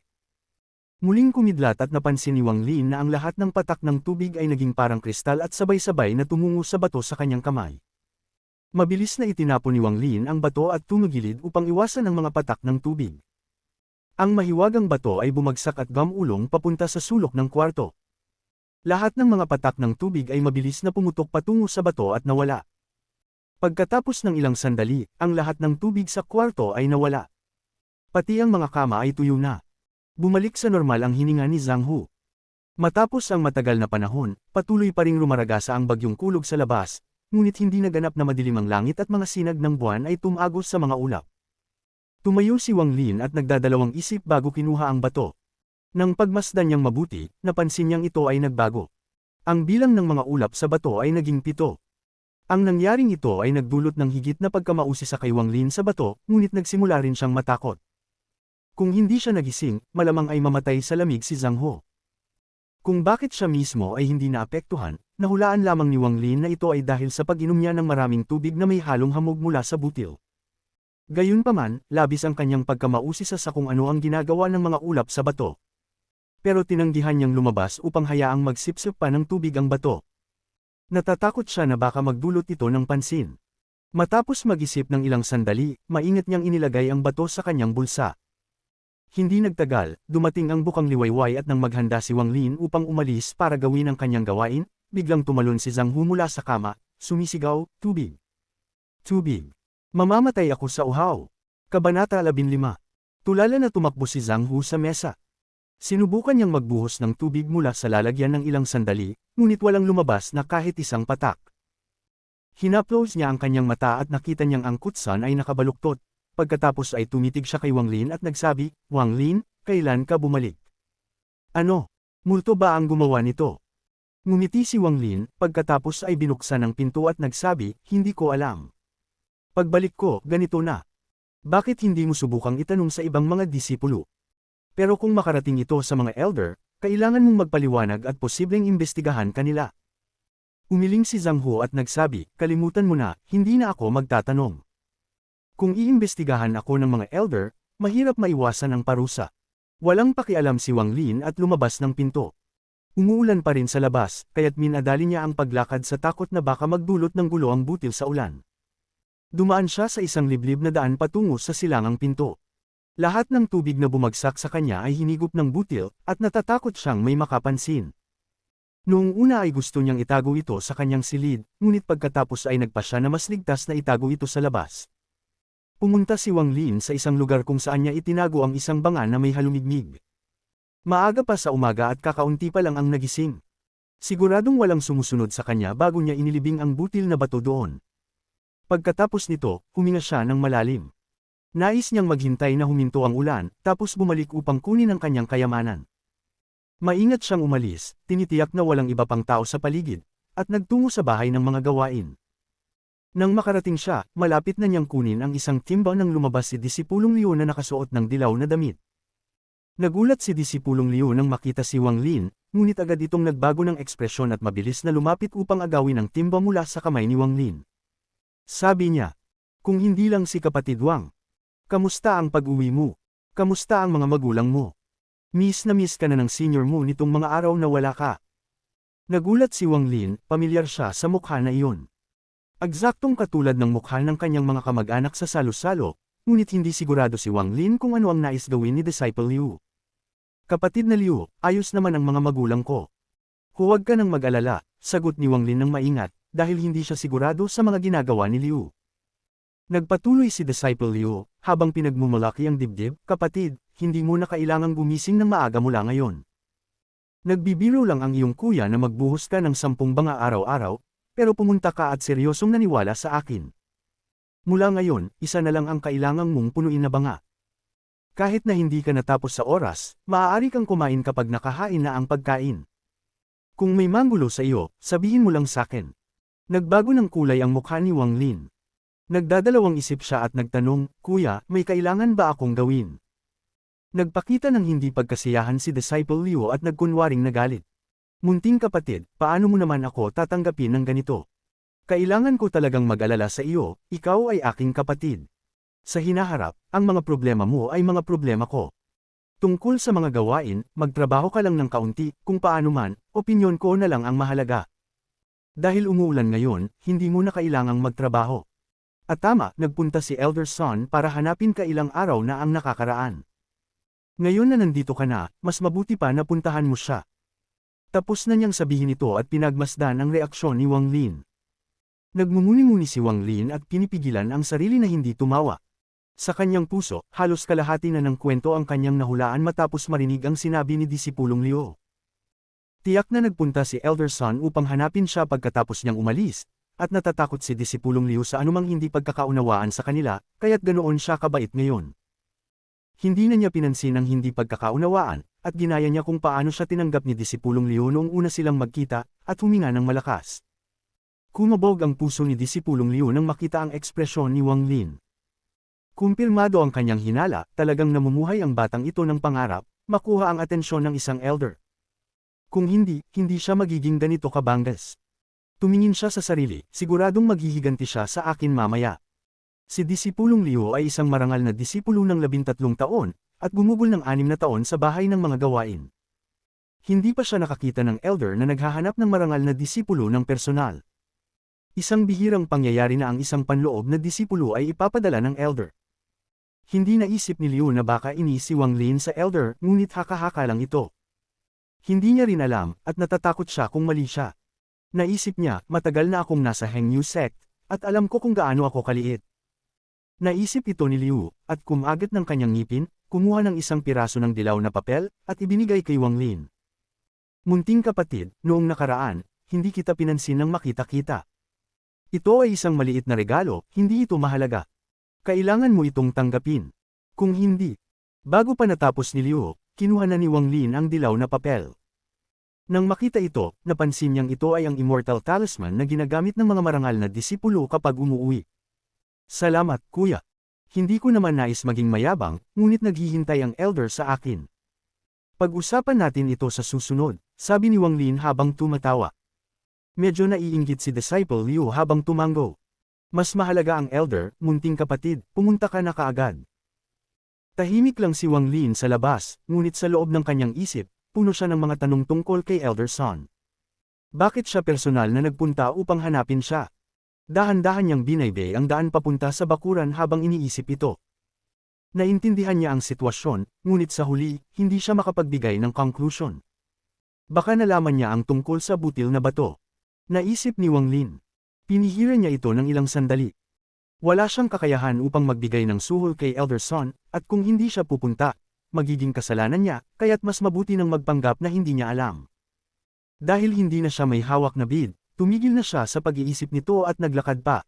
Muling kumidlat at napansin ni Wang Lin na ang lahat ng patak ng tubig ay naging parang kristal at sabay-sabay na tumungo sa bato sa kanyang kamay. Mabilis na itinapon ni Wang Lin ang bato at tumigilid upang iwasan ang mga patak ng tubig. Ang mahiwagang bato ay bumagsak at gamulong papunta sa sulok ng kwarto. Lahat ng mga patak ng tubig ay mabilis na pumutok patungo sa bato at nawala. Pagkatapos ng ilang sandali, ang lahat ng tubig sa kwarto ay nawala. Pati ang mga kama ay tuyo na. Bumalik sa normal ang hininga ni Zhang Hu. Matapos ang matagal na panahon, patuloy pa ring rumaragasa ang bagyong kulog sa labas, ngunit hindi naganap na madilim ang langit at mga sinag ng buwan ay tumagos sa mga ulap. Tumayo si Wang Lin at nagdadalawang isip bago kinuha ang bato. Nang pagmasdan niyang mabuti, napansin niyang ito ay nagbago. Ang bilang ng mga ulap sa bato ay naging 7. Ang nangyaring ito ay nagdulot ng higit na pagkamausi sa kay Wang Lin sa bato, ngunit nagsimula rin siyang matakot. Kung hindi siya nagising, malamang ay mamatay sa lamig si Zhang Hu. Kung bakit siya mismo ay hindi naapektuhan, nahulaan lamang ni Wang Lin na ito ay dahil sa pag-inom niya ng maraming tubig na may halong hamog mula sa butil. Gayunpaman, labis ang kanyang pagkamausi sa kung ano ang ginagawa ng mga ulap sa bato. Pero tinanggihan niyang lumabas upang hayaang magsipsip pa ng tubig ang bato. Natatakot siya na baka magdulot ito ng pansin. Matapos mag-isip ng ilang sandali, maingat niyang inilagay ang bato sa kanyang bulsa. Hindi nagtagal, dumating ang bukang liwayway at nang maghanda si Wang Lin upang umalis para gawin ang kanyang gawain, biglang tumalon si Zhang Hu mula sa kama, sumisigaw, "Tubig! Tubig! Mamamatay ako sa uhaw!" Kabanata 15. Tulala na tumakbo si Zhang Hu sa mesa. Sinubukan niyang magbuhos ng tubig mula sa lalagyan ng ilang sandali, ngunit walang lumabas na kahit isang patak. Hinaplos niya ang kanyang mata at nakita niyang ang kutsan ay nakabaluktot. Pagkatapos ay tumitig siya kay Wang Lin at nagsabi, "Wang Lin, kailan ka bumalik?" "Ano? Multo ba ang gumawa nito?" Ngumiti si Wang Lin, pagkatapos ay binuksan ang pinto at nagsabi, "Hindi ko alam. Pagbalik ko, ganito na. Bakit hindi mo subukang itanong sa ibang mga disipulo? Pero kung makarating ito sa mga elder, kailangan mong magpaliwanag at posibleng imbestigahan kanila." Umiling si Zhang Hu at nagsabi, "Kalimutan mo na, hindi na ako magtatanong. Kung iimbestigahan ako ng mga elder, mahirap maiwasan ang parusa." Walang pakialam si Wang Lin at lumabas ng pinto. Umuulan pa rin sa labas, kaya't minadali niya ang paglakad sa takot na baka magdulot ng gulo ang butil sa ulan. Dumaan siya sa isang liblib na daan patungo sa silangang pinto. Lahat ng tubig na bumagsak sa kanya ay hinigop ng butil, at natatakot siyang may makapansin. Noong una ay gusto niyang itago ito sa kanyang silid, ngunit pagkatapos ay nagpasya na mas ligtas na itago ito sa labas. Pumunta si Wang Lin sa isang lugar kung saan niya itinago ang isang banga na may halumigmig. Maaga pa sa umaga at kakaunti pa lang ang nagising. Siguradong walang sumusunod sa kanya bago niya inilibing ang butil na bato doon. Pagkatapos nito, huminga siya ng malalim. Nais niyang maghintay na huminto ang ulan, tapos bumalik upang kunin ang kanyang kayamanan. Maingat siyang umalis, tinitiyak na walang iba pang tao sa paligid, at nagtungo sa bahay ng mga gawain. Nang makarating siya, malapit na niyang kunin ang isang timba nang lumabas si Disipulong Liu na nakasuot ng dilaw na damit. Nagulat si Disipulong Liu nang makita si Wang Lin, ngunit agad itong nagbago ng ekspresyon at mabilis na lumapit upang agawin ang timba mula sa kamay ni Wang Lin. Sabi niya, "Kung hindi lang si kapatid Wang, kamusta ang pag-uwi mo? Kamusta ang mga magulang mo? Miss na miss ka na ng senior mo nitong mga araw na wala ka." Nagulat si Wang Lin, pamilyar siya sa mukha na iyon. Eksaktong katulad ng mukha ng kanyang mga kamag-anak sa salo-salo, ngunit hindi sigurado si Wang Lin kung ano ang nais gawin ni Disciple Liu. "Kapatid na Liu, ayos naman ang mga magulang ko. Huwag ka nang mag-alala," sagot ni Wang Lin ng maingat, dahil hindi siya sigurado sa mga ginagawa ni Liu. Nagpatuloy si Disciple Liu, habang pinagmumulaki ang dibdib, "Kapatid, hindi mo na kailangang gumising ng maaga mula ngayon. Nagbibiro lang ang iyong kuya na magbuhos ka ng 10 banga araw-araw, pero pumunta ka at seryosong naniwala sa akin. Mula ngayon, isa na lang ang kailangang mong punuin na banga. Kahit na hindi ka natapos sa oras, maaari kang kumain kapag nakahain na ang pagkain. Kung may manggulo sa iyo, sabihin mo lang sakin." Nagbago ng kulay ang mukha ni Wang Lin. Nagdadalawang isip siya at nagtanong, "Kuya, may kailangan ba akong gawin?" Nagpakita ng hindi pagkasiyahan si Disciple Liu at nagkunwaring nagalit. "Munting kapatid, paano mo naman ako tatanggapin ng ganito? Kailangan ko talagang mag-alala sa iyo, ikaw ay aking kapatid. Sa hinaharap, ang mga problema mo ay mga problema ko. Tungkol sa mga gawain, magtrabaho ka lang ng kaunti, kung paano man, opinyon ko na lang ang mahalaga. Dahil umuulan ngayon, hindi mo na kailangang magtrabaho." At tama, nagpunta si Elder Son para hanapin ka ilang araw na ang nakakaraan. Ngayon na nandito ka na, mas mabuti pa na puntahan mo siya. Tapos na niyang sabihin ito at pinagmasdan ang reaksyon ni Wang Lin. Nagmumuni-muni si Wang Lin at pinipigilan ang sarili na hindi tumawa. Sa kanyang puso, halos kalahati na ng kwento ang kanyang nahulaan matapos marinig ang sinabi ni Disipulong Liu. Tiyak na nagpunta si Elder Son upang hanapin siya pagkatapos niyang umalis, at natatakot si Disipulong Liu sa anumang hindi pagkakaunawaan sa kanila, kaya't ganoon siya kabait ngayon. Hindi na niya pinansin ang hindi pagkakaunawaan, at ginaya niya kung paano siya tinanggap ni Disipulong Liu noong una silang magkita, at huminga ng malakas. Kumabog ang puso ni Disipulong Liu nang makita ang ekspresyon ni Wang Lin. Kumpirmado ang kanyang hinala, talagang namumuhay ang batang ito ng pangarap, makuha ang atensyon ng isang elder. Kung hindi, hindi siya magiging ganito kabanggas. Tumingin siya sa sarili, siguradong maghihiganti siya sa akin mamaya. Si Disipulong Liu ay isang marangal na disipulo ng 13 taon, at gumugol ng 6 na taon sa bahay ng mga gawain. Hindi pa siya nakakita ng elder na naghahanap ng marangal na disipulo ng personal. Isang bihirang pangyayari na ang isang panloob na disipulo ay ipapadala ng elder. Hindi naisip ni Liu na baka inis si Wang Lin sa elder, ngunit haka-haka lang ito. Hindi niya rin alam, at natatakot siya kung mali siya. Naisip niya, matagal na akong nasa Hengyu sect, at alam ko kung gaano ako kaliit. Naisip ito ni Liu, at kumagat ng kanyang ngipin, kumuha ng isang piraso ng dilaw na papel, at ibinigay kay Wang Lin. "Munting kapatid, noong nakaraan, hindi kita pinansin nang makita-kita. Ito ay isang maliit na regalo, hindi ito mahalaga. Kailangan mo itong tanggapin. Kung hindi." Bago pa natapos ni Liu, kinuha na ni Wang Lin ang dilaw na papel. Nang makita ito, napansin niyang ito ay ang immortal talisman na ginagamit ng mga marangal na disipulo kapag umuwi. "Salamat, kuya. Hindi ko naman nais maging mayabang, ngunit naghihintay ang elder sa akin. Pag-usapan natin ito sa susunod," sabi ni Wang Lin habang tumatawa. Medyo naiinggit si Disciple Liu habang tumango. "Mas mahalaga ang elder, munting kapatid, pumunta ka na kaagad." Tahimik lang si Wang Lin sa labas, ngunit sa loob ng kanyang isip, puno siya ng mga tanong tungkol kay Elder Son. Bakit siya personal na nagpunta upang hanapin siya? Dahan-dahan niyang binaybay ang daan papunta sa bakuran habang iniisip ito. Naintindihan niya ang sitwasyon, ngunit sa huli, hindi siya makapagbigay ng conclusion. Baka nalaman niya ang tungkol sa butil na bato. Naisip ni Wang Lin. Pinihira niya ito ng ilang sandali. Wala siyang kakayahan upang magbigay ng suhol kay Elder Son, at kung hindi siya pupunta, magiging kasalanan niya, kaya't mas mabuti nang magpanggap na hindi niya alam. Dahil hindi na siya may hawak na bid, tumigil na siya sa pag-iisip nito at naglakad pa.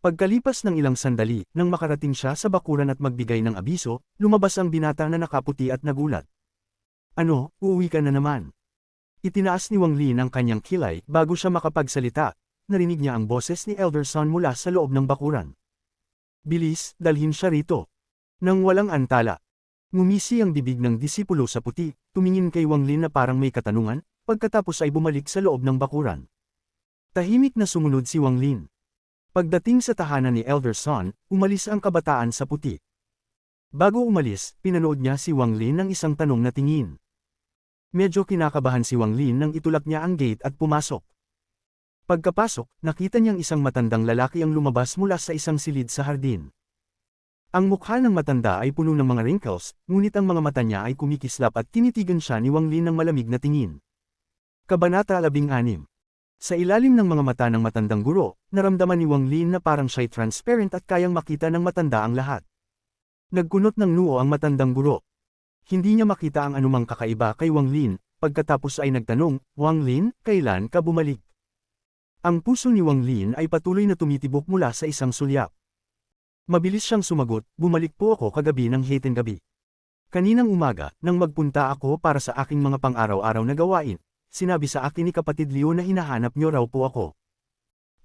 Pagkalipas ng ilang sandali, nang makarating siya sa bakuran at magbigay ng abiso, lumabas ang binata na nakaputi at nagulat. Ano, uuwi ka na naman? Itinaas ni Wang Lin ang kanyang kilay bago siya makapagsalita. Narinig niya ang boses ni Elder Son mula sa loob ng bakuran. Bilis, dalhin siya rito. Nang walang antala. Ngumisi ang bibig ng disipulo sa puti, tumingin kay Wang Lin na parang may katanungan, pagkatapos ay bumalik sa loob ng bakuran. Tahimik na sumunod si Wang Lin. Pagdating sa tahanan ni Elder Son, umalis ang kabataan sa puti. Bago umalis, pinanood niya si Wang Lin ng isang tanong na tingin. Medyo kinakabahan si Wang Lin nang itulak niya ang gate at pumasok. Pagkapasok, nakita niyang isang matandang lalaki ang lumabas mula sa isang silid sa hardin. Ang mukha ng matanda ay puno ng mga wrinkles, ngunit ang mga mata niya ay kumikislap at tinitigan siya ni Wang Lin ng malamig na tingin. Kabanata 16. Sa ilalim ng mga mata ng matandang guro, naramdaman ni Wang Lin na parang siya'y transparent at kayang makita ng matanda ang lahat. Nagkunot ng noo ang matandang guro. Hindi niya makita ang anumang kakaiba kay Wang Lin, pagkatapos ay nagtanong, Wang Lin, kailan ka bumalik? Ang puso ni Wang Lin ay patuloy na tumitibok mula sa isang sulyap. Mabilis siyang sumagot, bumalik po ako kagabi ng hating gabi. Kaninang umaga, nang magpunta ako para sa aking mga pang-araw-araw na gawain, sinabi sa akin ni kapatid Liu na hinahanap niyo raw po ako.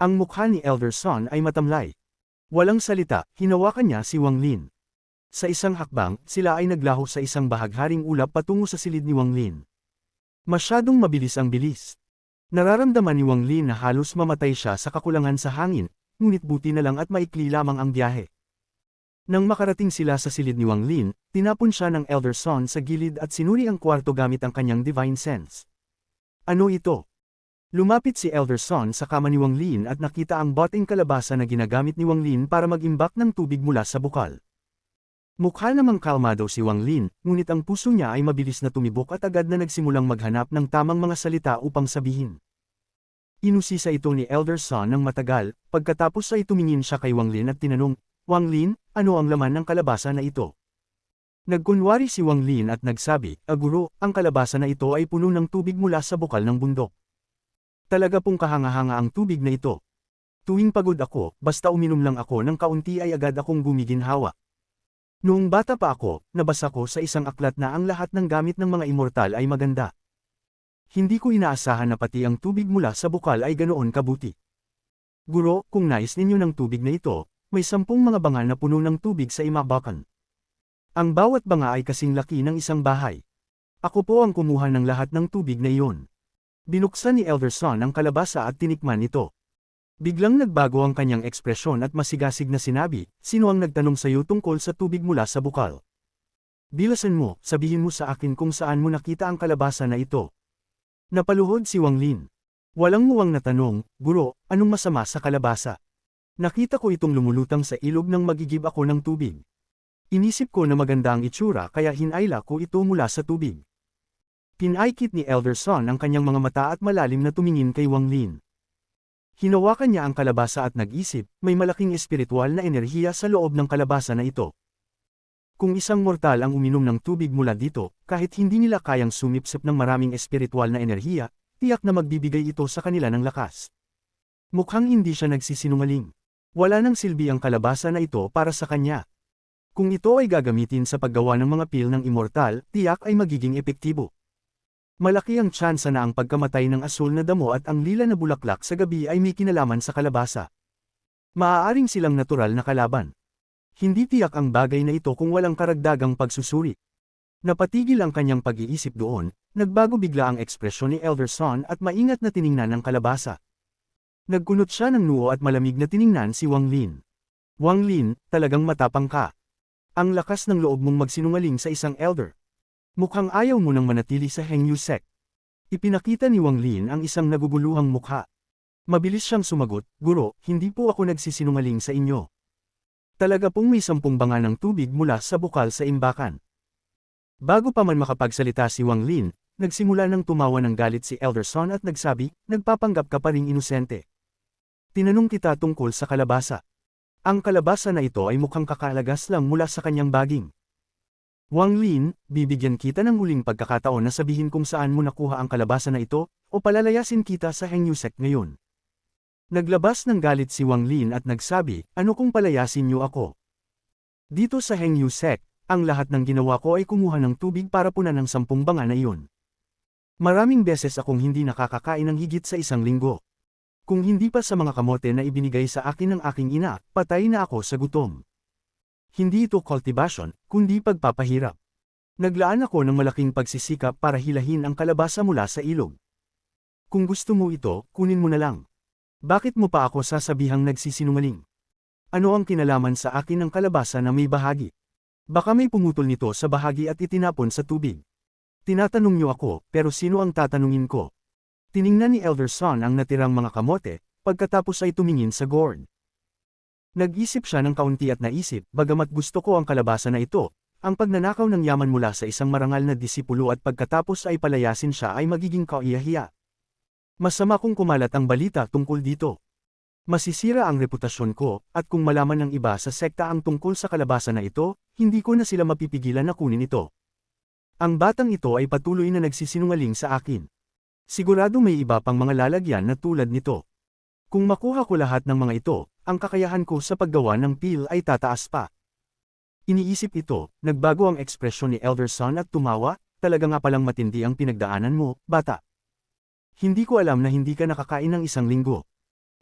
Ang mukha ni Elder Son ay matamlay. Walang salita, hinawakan niya si Wang Lin. Sa isang hakbang, sila ay naglaho sa isang bahagharing ulap patungo sa silid ni Wang Lin. Masyadong mabilis ang bilis. Nararamdaman ni Wang Lin na halos mamatay siya sa kakulangan sa hangin, ngunit buti na lang at maikli lamang ang biyahe. Nang makarating sila sa silid ni Wang Lin, tinapon siya ng Elder Son sa gilid at sinuri ang kwarto gamit ang kanyang divine sense. Ano ito? Lumapit si Elder Son sa kama ni Wang Lin at nakita ang boteng kalabasa na ginagamit ni Wang Lin para mag-imbak ng tubig mula sa bukal. Mukha namang kalmado si Wang Lin, ngunit ang puso niya ay mabilis na tumibok at agad na nagsimulang maghanap ng tamang mga salita upang sabihin. Inusisa ito ni Elder Son ng matagal, pagkatapos ay tumingin siya kay Wang Lin at tinanong, Wang Lin, ano ang laman ng kalabasa na ito? Nagkunwari si Wang Lin at nagsabi, Guro, ang kalabasa na ito ay puno ng tubig mula sa bukal ng bundok. Talaga pong kahanga-hanga ang tubig na ito. Tuwing pagod ako, basta uminom lang ako ng kaunti ay agad akong gumiginhawa. Noong bata pa ako, nabasa ko sa isang aklat na ang lahat ng gamit ng mga immortal ay maganda. Hindi ko inaasahan na pati ang tubig mula sa bukal ay ganoon kabuti. Guro, kung nais ninyo ng tubig na ito, may 10 mga banga na puno ng tubig sa imabakan. Ang bawat banga ay kasing laki ng isang bahay. Ako po ang kumuha ng lahat ng tubig na iyon. Binuksan ni Elder Son ang kalabasa at tinikman ito. Biglang nagbago ang kanyang ekspresyon at masigasig na sinabi, sino ang nagtanong sa iyo tungkol sa tubig mula sa bukal? Bilasan mo, sabihin mo sa akin kung saan mo nakita ang kalabasa na ito. Napaluhod si Wang Lin. Walang muwang na tanong, Guro, anong masama sa kalabasa? Nakita ko itong lumulutang sa ilog nang magigib ako ng tubig. Inisip ko na maganda ang itsura kaya hinayla ko ito mula sa tubig. Pinaikit ni Elder Son ang kanyang mga mata at malalim na tumingin kay Wang Lin. Hinawakan niya ang kalabasa at nag-isip, may malaking espiritual na enerhiya sa loob ng kalabasa na ito. Kung isang mortal ang uminom ng tubig mula dito, kahit hindi nila kayang sumipsip ng maraming espiritual na enerhiya, tiyak na magbibigay ito sa kanila ng lakas. Mukhang hindi siya nagsisinungaling. Wala nang silbi ang kalabasa na ito para sa kanya. Kung ito ay gagamitin sa paggawa ng mga pil ng immortal, tiyak ay magiging epektibo. Malaki ang tsansa na ang pagkamatay ng asul na damo at ang lila na bulaklak sa gabi ay may kinalaman sa kalabasa. Maaaring silang natural na kalaban. Hindi tiyak ang bagay na ito kung walang karagdagang pagsusuri. Napatigil ang kanyang pag-iisip doon, nagbago bigla ang ekspresyon ni Elder Son at maingat na tiningnan ang kalabasa. Nagkunot siya ng noo at malamig na tiningnan si Wang Lin. Wang Lin, talagang matapang ka. Ang lakas ng loob mong magsinungaling sa isang elder. Mukhang ayaw mo nang manatili sa Hengyu sect. Ipinakita ni Wang Lin ang isang naguguluhang mukha. Mabilis siyang sumagot, Guro, hindi po ako nagsisinungaling sa inyo. Talaga pong may 10 banga ng tubig mula sa bukal sa imbakan. Bago pa man makapagsalita si Wang Lin, nagsimula ng tumawa ng galit si Elder Son at nagsabi, nagpapanggap ka pa ring inosente. Tinanong kita tungkol sa kalabasa. Ang kalabasa na ito ay mukhang kakalagas lang mula sa kanyang baging. Wang Lin, bibigyan kita ng huling pagkakataon na sabihin kung saan mo nakuha ang kalabasa na ito, o palalayasin kita sa Hengyu sect ngayon. Naglabas ng galit si Wang Lin at nagsabi, ano kung palayasin niyo ako? Dito sa Hengyu sect, ang lahat ng ginawa ko ay kumuha ng tubig para punan ng 10 banga na iyon. Maraming beses akong hindi nakakakain ng higit sa 1 linggo. Kung hindi pa sa mga kamote na ibinigay sa akin ng aking ina, patay na ako sa gutom. Hindi ito cultivation, kundi pagpapahirap. Naglaan ako ng malaking pagsisikap para hilahin ang kalabasa mula sa ilog. Kung gusto mo ito, kunin mo na lang. Bakit mo pa ako sasabihang nagsisinungaling? Ano ang kinalaman sa akin ng kalabasa na may bahagi? Baka may pumutol nito sa bahagi at itinapon sa tubig. Tinatanong niyo ako, pero sino ang tatanungin ko? Tiningnan ni Elder Son ang natirang mga kamote, pagkatapos ay tumingin sa gourd. Nag-isip siya ng kaunti at naisip, bagamat gusto ko ang kalabasa na ito, ang pagnanakaw ng yaman mula sa isang marangal na disipulo at pagkatapos ay palayasin siya ay magiging kaiyahiya. Masama kung kumalat ang balita tungkol dito. Masisira ang reputasyon ko, at kung malaman ng iba sa sekta ang tungkol sa kalabasa na ito, hindi ko na sila mapipigilan na kunin ito. Ang batang ito ay patuloy na nagsisinungaling sa akin. Sigurado may iba pang mga lalagyan na tulad nito. Kung makuha ko lahat ng mga ito, ang kakayahan ko sa paggawa ng pil ay tataas pa. Iniisip ito, nagbago ang ekspresyon ni Elder Son at tumawa, talaga nga palang matindi ang pinagdaanan mo, bata. Hindi ko alam na hindi ka nakakain ng 1 linggo.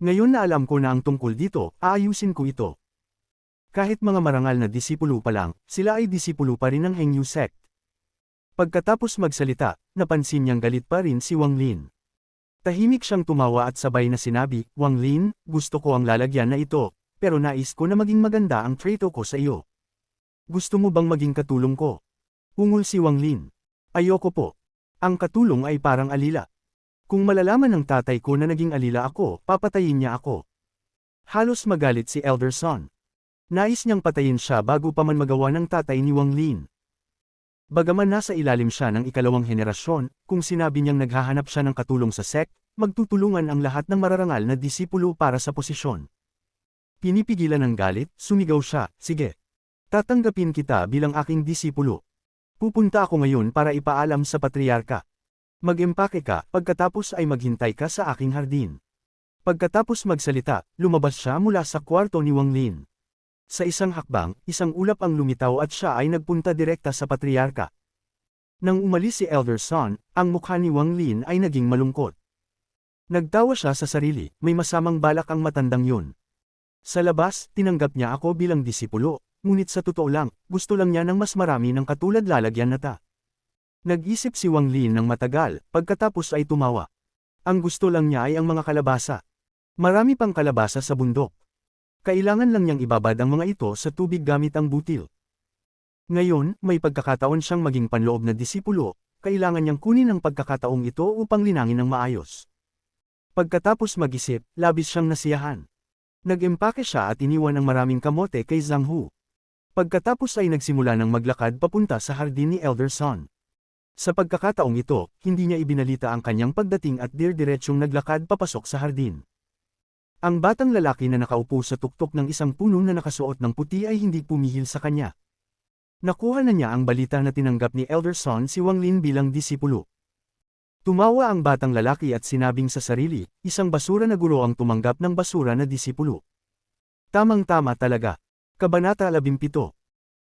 Ngayon na alam ko na ang tungkol dito, aayusin ko ito. Kahit mga marangal na disipulo pa lang, sila ay disipulo pa rin ng Hengyu sect. Pagkatapos magsalita, napansin niyang galit pa rin si Wang Lin. Tahimik siyang tumawa at sabay na sinabi, Wang Lin, gusto ko ang lalagyan na ito, pero nais ko na maging maganda ang trato ko sa iyo. Gusto mo bang maging katulong ko? Ungol si Wang Lin. Ayoko po. Ang katulong ay parang alila. Kung malalaman ng tatay ko na naging alila ako, papatayin niya ako. Halos magalit si Elder Son. Nais niyang patayin siya bago pa man magawa ng tatay ni Wang Lin. Bagaman nasa ilalim siya ng 2nd henerasyon, kung sinabi niyang naghahanap siya ng katulong sa sect, magtutulungan ang lahat ng mararangal na disipulo para sa posisyon. Pinipigilan ng galit, sumigaw siya, sige. Tatanggapin kita bilang aking disipulo. Pupunta ako ngayon para ipaalam sa patriarka. Mag-empake ka, pagkatapos ay maghintay ka sa aking hardin. Pagkatapos magsalita, lumabas siya mula sa kwarto ni Wang Lin. Sa isang hakbang, isang ulap ang lumitaw at siya ay nagpunta direkta sa patriarka. Nang umalis si Elder Son, ang mukha ni Wang Lin ay naging malungkot. Nagtawa siya sa sarili, may masamang balak ang matandang yun. Sa labas, tinanggap niya ako bilang disipulo, ngunit sa totoo lang, gusto lang niya ng mas marami ng katulad lalagyan na ta. Nag-isip si Wang Lin ng matagal, pagkatapos ay tumawa. Ang gusto lang niya ay ang mga kalabasa. Marami pang kalabasa sa bundok. Kailangan lang niyang ibabad ang mga ito sa tubig gamit ang butil. Ngayon, may pagkakataon siyang maging panloob na disipulo, kailangan niyang kunin ang pagkakataong ito upang linangin ng maayos. Pagkatapos mag-isip, labis siyang nasiyahan. Nag-empake siya at iniwan ang maraming kamote kay Zhang Hu. Pagkatapos ay nagsimula ng maglakad papunta sa hardin ni Elder Son. Sa pagkakataong ito, hindi niya ibinalita ang kanyang pagdating at dir-diretsyong naglakad papasok sa hardin. Ang batang lalaki na nakaupo sa tuktok ng isang puno na nakasuot ng puti ay hindi pumihil sa kanya. Nakuha na niya ang balita na tinanggap ni Elder Son si Wang Lin bilang disipulo. Tumawa ang batang lalaki at sinabing sa sarili, isang basura na guro ang tumanggap ng basura na disipulo. Tamang-tama talaga. Kabanata 17.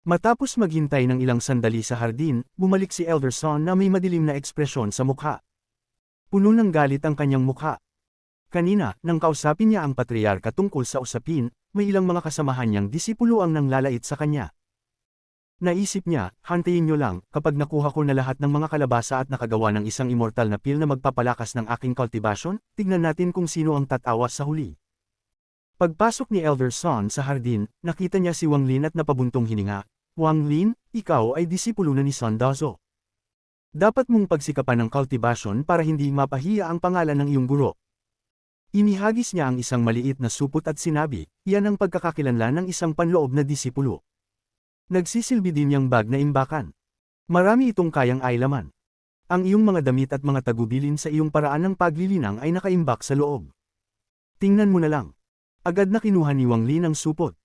Matapos maghintay ng ilang sandali sa hardin, bumalik si Elder Son na may madilim na ekspresyon sa mukha. Puno ng galit ang kanyang mukha. Kanina, nang kausapin niya ang patriarka tungkol sa usapin, may ilang mga kasamahan niyang disipulo ang nanglalait sa kanya. Naisip niya, hantayin niyo lang, kapag nakuha ko na lahat ng mga kalabasa at nakagawa ng isang immortal na pil na magpapalakas ng aking cultivation, tignan natin kung sino ang tatawa sa huli. Pagpasok ni Elder Son sa hardin, nakita niya si Wang Lin at napabuntong hininga. Wang Lin, ikaw ay disipulo na ni Son Dazo. Dapat mong pagsikapan ng cultivation para hindi mapahiya ang pangalan ng iyong guro. Inihagis niya ang isang maliit na supot at sinabi, iyan ang pagkakakilanlan ng isang panloob na disipulo. Nagsisilbi din niyang bag na imbakan. Marami itong kayang ailaman. Ang iyong mga damit at mga tagubilin sa iyong paraan ng paglilinang ay nakaimbak sa loob. Tingnan mo na lang. Agad na kinuha ni Wang Lin ang supot.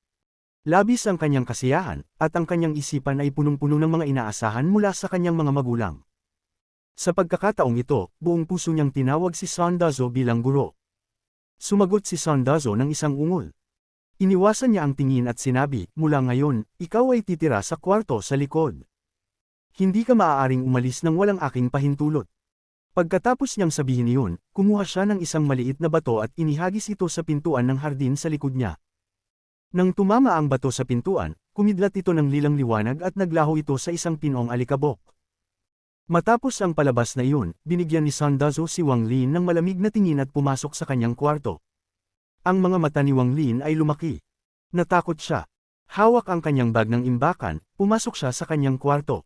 Labis ang kanyang kasiyahan, at ang kanyang isipan ay punong-puno ng mga inaasahan mula sa kanyang mga magulang. Sa pagkakataong ito, buong puso niyang tinawag si Sandazo bilang guro. Sumagot si Sandazo ng isang ungol. Iniwasan niya ang tingin at sinabi, mula ngayon, ikaw ay titira sa kwarto sa likod. Hindi ka maaaring umalis nang walang aking pahintulot. Pagkatapos niyang sabihin iyon, kumuha siya ng isang maliit na bato at inihagis ito sa pintuan ng hardin sa likod niya. Nang tumama ang bato sa pintuan, kumidlat ito ng lilang liwanag at naglaho ito sa isang pinong alikabok. Matapos ang palabas na iyon, binigyan ni Sandazo si Wang Lin ng malamig na tingin at pumasok sa kanyang kwarto. Ang mga mata ni Wang Lin ay lumaki. Natakot siya. Hawak ang kanyang bag ng imbakan, pumasok siya sa kanyang kwarto.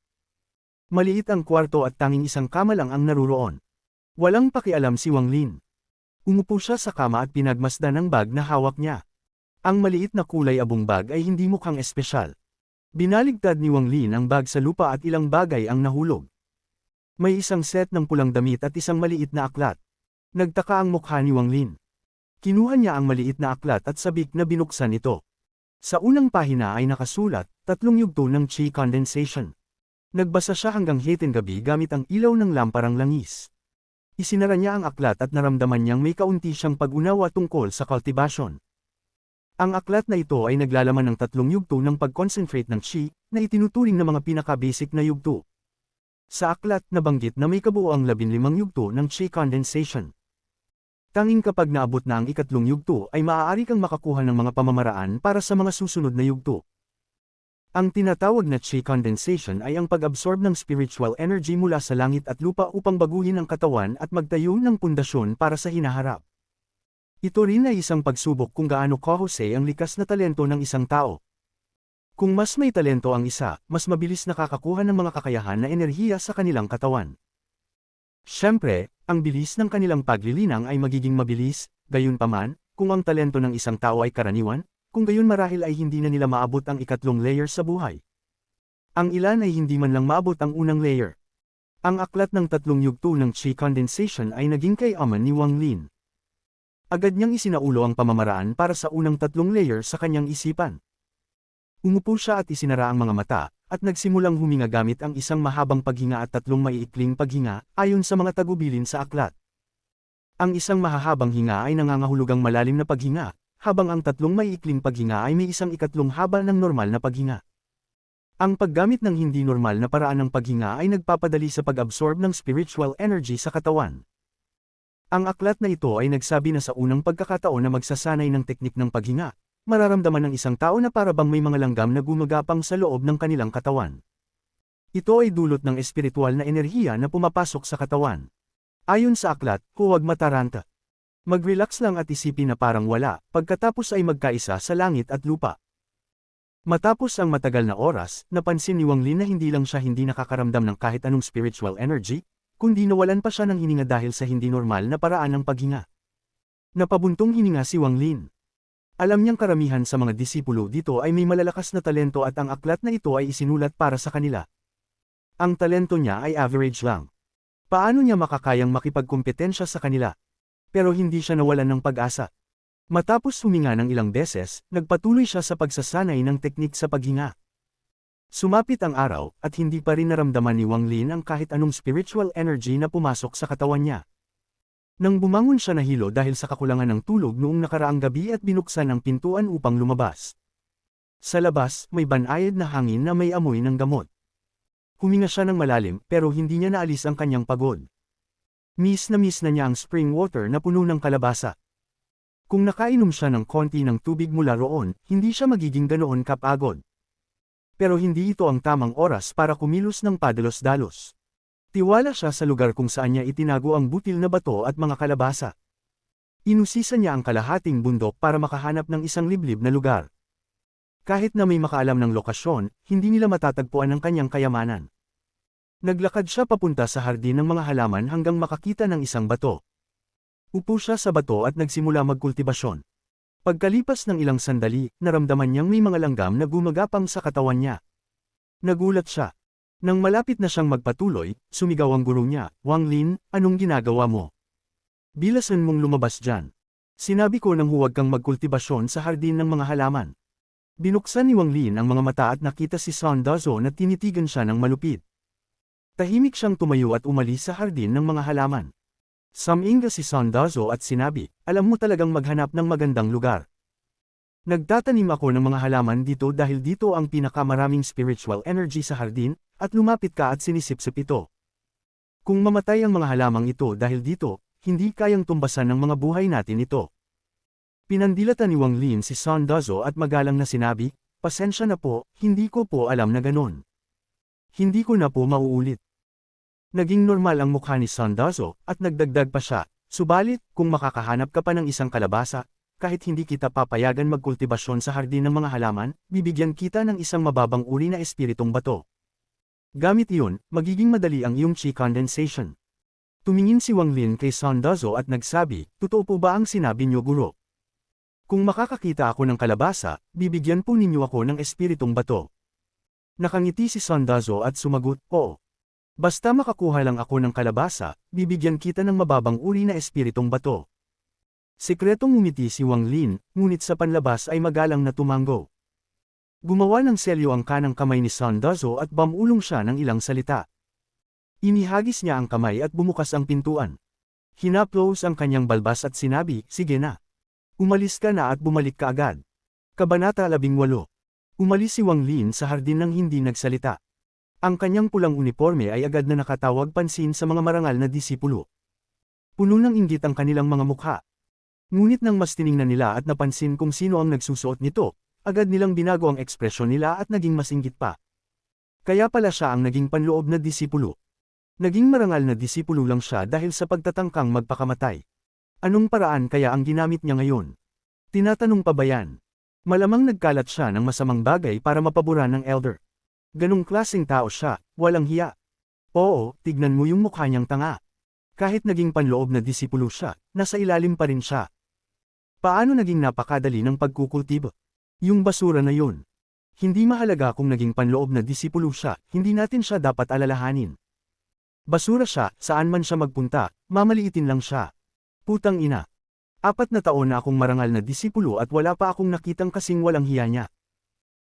Maliit ang kwarto at tanging isang kama lang ang naruroon. Walang pakialam si Wang Lin. Umupo siya sa kama at pinagmasdan ang bag na hawak niya. Ang maliit na kulay abong bag ay hindi mukhang espesyal. Binaligtad ni Wang Lin ang bag sa lupa at ilang bagay ang nahulog. May isang set ng pulang damit at isang maliit na aklat. Nagtaka ang mukha ni Wang Lin. Kinuha niya ang maliit na aklat at sabik na binuksan ito. Sa unang pahina ay nakasulat, 3 yugto ng Qi condensation. Nagbasa siya hanggang hitin gabi gamit ang ilaw ng lamparang langis. Isinara niya ang aklat at naramdaman niyang may kaunti siyang pag-unawa tungkol sa cultivation. Ang aklat na ito ay naglalaman ng 3 yugto ng pag-concentrate ng Qi, na itinuturing na mga pinaka-basic na yugto. Sa aklat nabanggit na may kabuoang 15 yugto ng Qi condensation. Tanging kapag naabot na ang 3 yugto ay maaari kang makakuha ng mga pamamaraan para sa mga susunod na yugto. Ang tinatawag na Qi condensation ay ang pag-absorb ng spiritual energy mula sa langit at lupa upang baguhin ang katawan at magtayo ng pundasyon para sa hinaharap. Ito rin ay isang pagsubok kung gaano kahusay ang likas na talento ng isang tao. Kung mas may talento ang isa, mas mabilis nakakakuha ng mga kakayahan na enerhiya sa kanilang katawan. Siyempre, ang bilis ng kanilang paglilinang ay magiging mabilis, gayunpaman, kung ang talento ng isang tao ay karaniwan, kung gayon marahil ay hindi na nila maabot ang 3 layer sa buhay. Ang ilan ay hindi man lang maabot ang unang layer. Ang aklat ng 3 yugto ng Qi condensation ay naging kayaman ni Wang Lin. Agad niyang isinaulo ang pamamaraan para sa unang 3 layer sa kanyang isipan. Umupo siya at isinara ang mga mata, at nagsimulang huminga gamit ang isang mahabang paghinga at 3 maiikling paghinga, ayon sa mga tagubilin sa aklat. Ang isang mahahabang hinga ay nangangahulugang malalim na paghinga, habang ang 3 maiikling paghinga ay may isang 1/4 haba ng normal na paghinga. Ang paggamit ng hindi normal na paraan ng paghinga ay nagpapadali sa pag-absorb ng spiritual energy sa katawan. Ang aklat na ito ay nagsabi na sa unang pagkakataon na magsasanay ng teknik ng paghinga, mararamdaman ng isang tao na para bang may mga langgam na gumagapang sa loob ng kanilang katawan. Ito ay dulot ng espiritual na enerhiya na pumapasok sa katawan. Ayon sa aklat, huwag mataranta. Mag-relax lang at isipin na parang wala, pagkatapos ay magkaisa sa langit at lupa. Matapos ang matagal na oras, napansin ni Wang Lin na hindi lang siya hindi nakakaramdam ng kahit anong spiritual energy, kundi nawalan pa siya ng hininga dahil sa hindi normal na paraan ng paghinga. Napabuntong hininga si Wang Lin. Alam niyang karamihan sa mga disipulo dito ay may malalakas na talento at ang aklat na ito ay isinulat para sa kanila. Ang talento niya ay average lang. Paano niya makakayang makipagkumpetensya sa kanila? Pero hindi siya nawalan ng pag-asa. Matapos huminga ng ilang beses, nagpatuloy siya sa pagsasanay ng teknik sa paghinga. Sumapit ang araw, at hindi pa rin naramdaman ni Wang Lin ang kahit anong spiritual energy na pumasok sa katawan niya. Nang bumangon siya nahilo dahil sa kakulangan ng tulog noong nakaraang gabi at binuksan ang pintuan upang lumabas. Sa labas, may banayad na hangin na may amoy ng gamot. Huminga siya ng malalim pero hindi niya naalis ang kanyang pagod. Miss na niya ang spring water na puno ng kalabasa. Kung nakainom siya ng konti ng tubig mula roon, hindi siya magiging ganoon kapagod. Pero hindi ito ang tamang oras para kumilos ng padalos-dalos. Tiwala siya sa lugar kung saan niya itinago ang butil na bato at mga kalabasa. Inusisa niya ang kalahating bundok para makahanap ng isang liblib na lugar. Kahit na may makaalam ng lokasyon, hindi nila matatagpuan ang kanyang kayamanan. Naglakad siya papunta sa hardin ng mga halaman hanggang makakita ng isang bato. Upo siya sa bato at nagsimula magkultibasyon. Pagkalipas ng ilang sandali, naramdaman niyang may mga langgam na gumagapang sa katawan niya. Nagulat siya. Nang malapit na siyang magpatuloy, sumigaw ang guro niya, "Wang Lin, anong ginagawa mo? Bilasan mong lumabas dyan. Sinabi ko nang huwag kang magkultibasyon sa hardin ng mga halaman." Binuksan ni Wang Lin ang mga mata at nakita si Son Dazo na tinitigan siya ng malupit. Tahimik siyang tumayo at umalis sa hardin ng mga halaman. Suminga si Son Dazo at sinabi, alam mo talagang maghanap ng magandang lugar. Nagtatanim ako ng mga halaman dito dahil dito ang pinakamaraming spiritual energy sa hardin, at lumapit ka at sinisipsip ito. Kung mamatay ang mga halamang ito dahil dito, hindi kayang tumbasan ng mga buhay natin ito. Pinandilatan ni Wang Lin si Son Dazo at magalang na sinabi, pasensya na po, hindi ko po alam na ganon. Hindi ko na po mauulit. Naging normal ang mukha ni Son Dazo, at nagdagdag pa siya, subalit, kung makakahanap ka pa ng isang kalabasa, kahit hindi kita papayagan magkultibasyon sa hardin ng mga halaman, bibigyan kita ng isang mababang uri na espiritong bato. Gamit iyon, magiging madali ang iyong chi condensation. Tumingin si Wang Lin kay Son Dazo at nagsabi, totoo po ba ang sinabi niyo guro? Kung makakakita ako ng kalabasa, bibigyan po ninyo ako ng espiritong bato. Nakangiti si Son Dazo at sumagot, oo. Basta makakuha lang ako ng kalabasa, bibigyan kita ng mababang uri na espiritong bato. Sikretong ngumiti si Wang Lin, ngunit sa panlabas ay magalang na tumango. Gumawa ng selyo ang kanang kamay ni Son Dazo at bamulong siya ng ilang salita. Inihagis niya ang kamay at bumukas ang pintuan. Hinaplos ang kanyang balbas at sinabi, sige na. Umalis ka na at bumalik ka agad. Kabanata 18. Umalis si Wang Lin sa hardin nang hindi nagsalita. Ang kanyang pulang uniforme ay agad na nakatawag pansin sa mga marangal na disipulo. Puno ng inggit ang kanilang mga mukha. Ngunit nang mas tiningnan nila at napansin kung sino ang nagsusuot nito, agad nilang binago ang ekspresyon nila at naging mas inggit pa. Kaya pala siya ang naging panloob na disipulo. Naging marangal na disipulo lang siya dahil sa pagtatangkang magpakamatay. Anong paraan kaya ang ginamit niya ngayon? Tinatanong pa ba yan? Malamang nagkalat siya ng masamang bagay para mapabura ng elder. Ganong klaseng tao siya, walang hiya. Oo, tignan mo yung mukha niyang tanga. Kahit naging panloob na disipulo siya, nasa ilalim pa rin siya. Paano naging napakadali ng pagkukultibo? Yung basura na yun. Hindi mahalaga kung naging panloob na disipulo siya, hindi natin siya dapat alalahanin. Basura siya, saan man siya magpunta, mamaliitin lang siya. Putang ina. 4 na taon na akong marangal na disipulo at wala pa akong nakitang kasing walang hiya niya.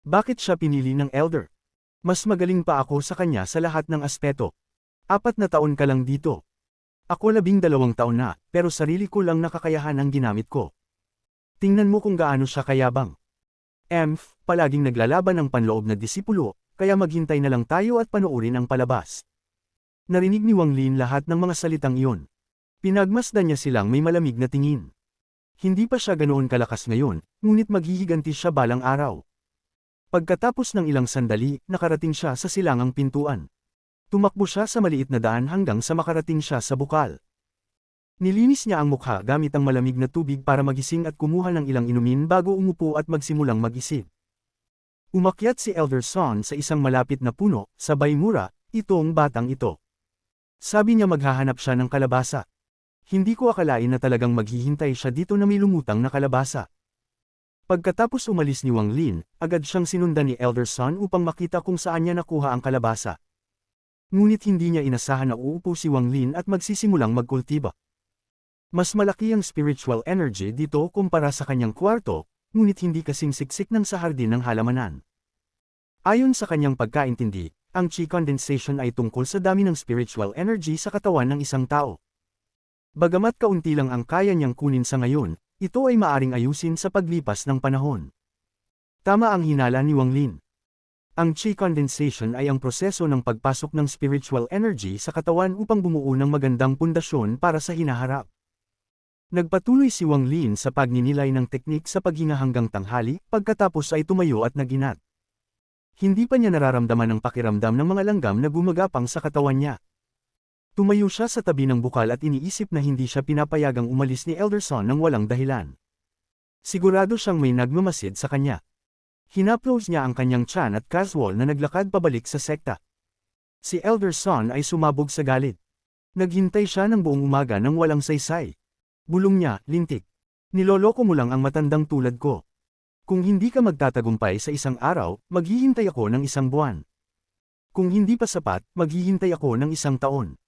Bakit siya pinili ng elder? Mas magaling pa ako sa kanya sa lahat ng aspeto. 4 na taon ka lang dito. Ako 12 taon na, pero sarili ko lang nakakayahan ang ginamit ko. Tingnan mo kung gaano siya kayabang. Palaging naglalaban ng panloob na disipulo, kaya maghintay na lang tayo at panoorin ang palabas. Narinig ni Wang Lin lahat ng mga salitang iyon. Pinagmasdan niya silang may malamig na tingin. Hindi pa siya ganoon kalakas ngayon, ngunit maghihiganti siya balang araw. Pagkatapos ng ilang sandali, nakarating siya sa silangang pintuan. Tumakbo siya sa maliit na daan hanggang sa makarating siya sa bukal. Nilinis niya ang mukha gamit ang malamig na tubig para magising at kumuha ng ilang inumin bago umupo at magsimulang mag-isip. Umakyat si Elder Son sa isang malapit na puno, sabay mura, itong batang ito. Sabi niya maghahanap siya ng kalabasa. Hindi ko akalain na talagang maghihintay siya dito na may lumutang na kalabasa. Pagkatapos umalis ni Wang Lin, agad siyang sinundan ni Elder Son upang makita kung saan niya nakuha ang kalabasa. Ngunit hindi niya inasahan na uupo si Wang Lin at magsisimulang magkultiba. Mas malaki ang spiritual energy dito kumpara sa kanyang kwarto, ngunit hindi kasing siksik ng sa hardin ng halamanan. Ayon sa kanyang pagkaintindi, ang chi condensation ay tungkol sa dami ng spiritual energy sa katawan ng isang tao. Bagamat kaunti lang ang kaya niyang kunin sa ngayon, ito ay maaring ayusin sa paglipas ng panahon. Tama ang hinala ni Wang Lin. Ang chi condensation ay ang proseso ng pagpasok ng spiritual energy sa katawan upang bumuo ng magandang pundasyon para sa hinaharap. Nagpatuloy si Wang Lin sa pagninilay ng teknik sa paghinga hanggang tanghali, pagkatapos ay tumayo at naginat. Hindi pa niya nararamdaman ang pakiramdam ng mga langgam na gumagapang sa katawan niya. Tumayo siya sa tabi ng bukal at iniisip na hindi siya pinapayagang umalis ni Elder Son ng walang dahilan. Sigurado siyang may nagmamasid sa kanya. Hinaplos niya ang kanyang tiyan at casual na naglakad pabalik sa sekta. Si Elder Son ay sumabog sa galit. Naghintay siya ng buong umaga nang walang saysay. Bulong niya, lintik. Niloloko mo lang ang matandang tulad ko. Kung hindi ka magtatagumpay sa isang araw, maghihintay ako ng 1 buwan. Kung hindi pa sapat, maghihintay ako ng 1 taon.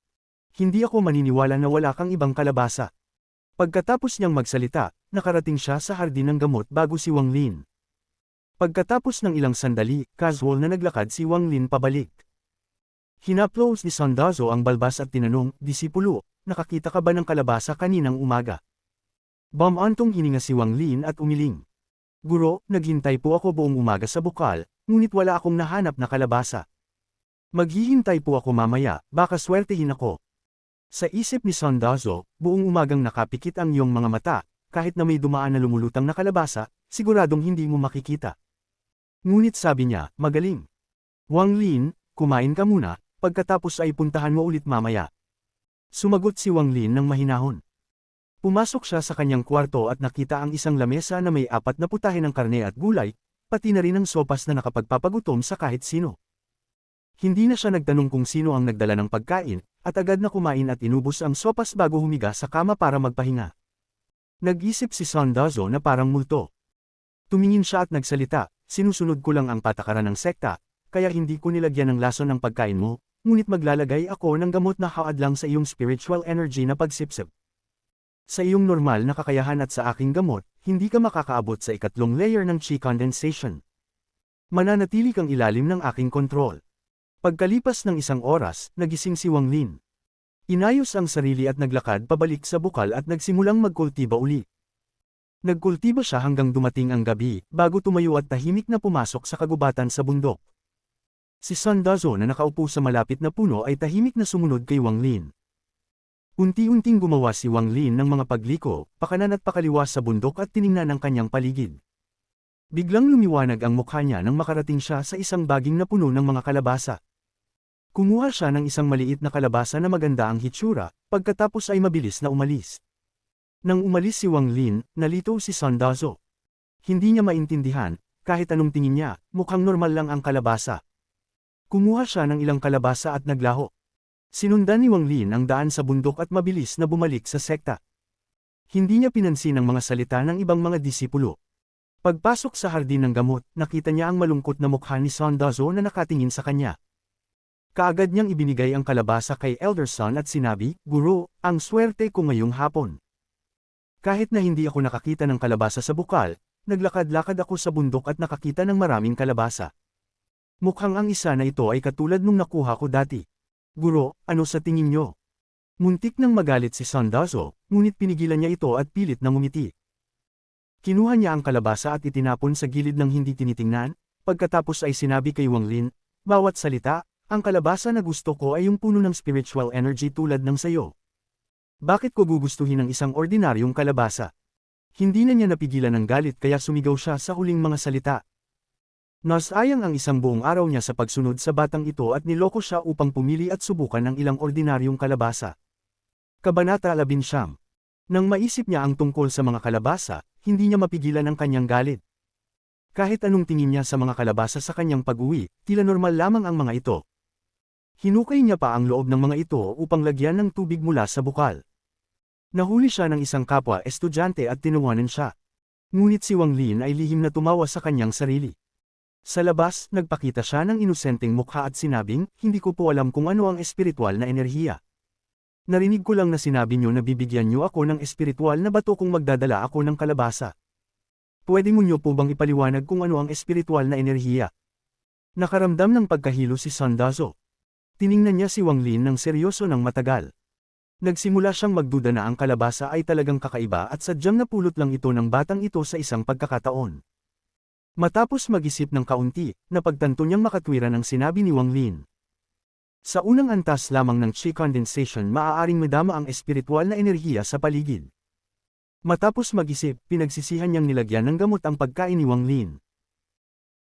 Hindi ako maniniwala na wala kang ibang kalabasa. Pagkatapos niyang magsalita, nakarating siya sa hardin ng gamot bago si Wang Lin. Pagkatapos ng ilang sandali, casual na naglakad si Wang Lin pabalik. Hinaplos ni Sandazo ang balbas at tinanong, "Disipulo, nakakita ka ba ng kalabasa kaninang umaga?" Bumantong hininga si Wang Lin at umiling. "Guro, naghintay po ako buong umaga sa bukal, ngunit wala akong nahanap na kalabasa. Maghihintay po ako mamaya, baka swertehin ako." Sa isip ni Sandazo, buong umagang nakapikit ang iyong mga mata, kahit na may dumaan na lumulutang na kalabasa, siguradong hindi mo makikita. Ngunit sabi niya, "Magaling. Wang Lin, kumain ka muna, pagkatapos ay puntahan mo ulit mamaya." Sumagot si Wang Lin ng mahinahon. Pumasok siya sa kanyang kwarto at nakita ang isang lamesa na may 4 na putahe ng karne at gulay, pati na rin ang sopas na nakapagpapagutom sa kahit sino. Hindi na siya nagtanong kung sino ang nagdala ng pagkain, at agad na kumain at inubos ang sopas bago humiga sa kama para magpahinga. Nag-isip si Sandazo na parang multo. Tumingin siya at nagsalita, "Sinusunod ko lang ang patakaran ng sekta, kaya hindi ko nilagyan ng lason ng pagkain mo, ngunit maglalagay ako ng gamot na haadlang sa iyong spiritual energy na pagsipsip. Sa iyong normal na kakayahan at sa aking gamot, hindi ka makakaabot sa ikatlong layer ng chi condensation. Mananatili kang ilalim ng aking kontrol." Pagkalipas ng 1 oras, nagising si Wang Lin. Inayos ang sarili at naglakad pabalik sa bukal at nagsimulang magkultiba uli. Nagkultiba siya hanggang dumating ang gabi, bago tumayo at tahimik na pumasok sa kagubatan sa bundok. Si Sandazo na nakaupo sa malapit na puno ay tahimik na sumunod kay Wang Lin. Unti-unting gumawa si Wang Lin ng mga pagliko, pakanan at pakaliwa sa bundok at tiningnan ang kanyang paligid. Biglang lumiwanag ang mukha niya nang makarating siya sa isang baging na puno ng mga kalabasa. Kumuha siya ng isang maliit na kalabasa na maganda ang hitsura, pagkatapos ay mabilis na umalis. Nang umalis si Wang Lin, nalito si Sandazo. Hindi niya maintindihan, kahit anong tingin niya, mukhang normal lang ang kalabasa. Kumuha siya ng ilang kalabasa at naglaho. Sinundan ni Wang Lin ang daan sa bundok at mabilis na bumalik sa sekta. Hindi niya pinansin ang mga salita ng ibang mga disipulo. Pagpasok sa hardin ng gamot, nakita niya ang malungkot na mukha ni Sandazo na nakatingin sa kanya. Kaagad niyang ibinigay ang kalabasa kay Elder Son at sinabi, "Guro, ang swerte ko ngayong hapon. Kahit na hindi ako nakakita ng kalabasa sa bukal, naglakad-lakad ako sa bundok at nakakita ng maraming kalabasa. Mukhang ang isa na ito ay katulad nung nakuha ko dati. Guro, ano sa tingin niyo?" Muntik nang magalit si Sandazo, ngunit pinigilan niya ito at pilit na ngumiti. Kinuha niya ang kalabasa at itinapon sa gilid ng hindi tinitingnan, pagkatapos ay sinabi kay Wang Lin, "Bawat salita, ang kalabasa na gusto ko ay yung puno ng spiritual energy tulad ng sayo. Bakit ko gugustuhin ang isang ordinaryong kalabasa?" Hindi na niya napigilan ng galit kaya sumigaw siya sa huling mga salita. Nasayang ang isang buong araw niya sa pagsunod sa batang ito at niloko siya upang pumili at subukan ng ilang ordinaryong kalabasa. Kabanata 11. Nang maisip niya ang tungkol sa mga kalabasa, hindi niya mapigilan ang kanyang galit. Kahit anong tingin niya sa mga kalabasa sa kanyang pag-uwi, tila normal lamang ang mga ito. Hinukay niya pa ang loob ng mga ito upang lagyan ng tubig mula sa bukal. Nahuli siya ng isang kapwa estudyante at tinuwanan siya. Ngunit si Wang Lin ay lihim na tumawa sa kanyang sarili. Sa labas, nagpakita siya ng inosenteng mukha at sinabing, "Hindi ko po alam kung ano ang espiritual na enerhiya. Narinig ko lang na sinabi niyo na bibigyan niyo ako ng espiritual na bato kung magdadala ako ng kalabasa. Pwede mo niyo po bang ipaliwanag kung ano ang espiritual na enerhiya?" Nakaramdam ng pagkahilo si Sandazo. Tiningnan niya si Wang Lin ng seryoso ng matagal. Nagsimula siyang magduda na ang kalabasa ay talagang kakaiba at sadyang napulot lang ito ng batang ito sa isang pagkakataon. Matapos mag-isip ng kaunti, napagtanto niyang makatwiran ang sinabi ni Wang Lin. Sa unang antas lamang ng chi condensation maaaring madama ang espiritual na enerhiya sa paligid. Matapos mag-isip, pinagsisihan niyang nilagyan ng gamot ang pagkain ni Wang Lin.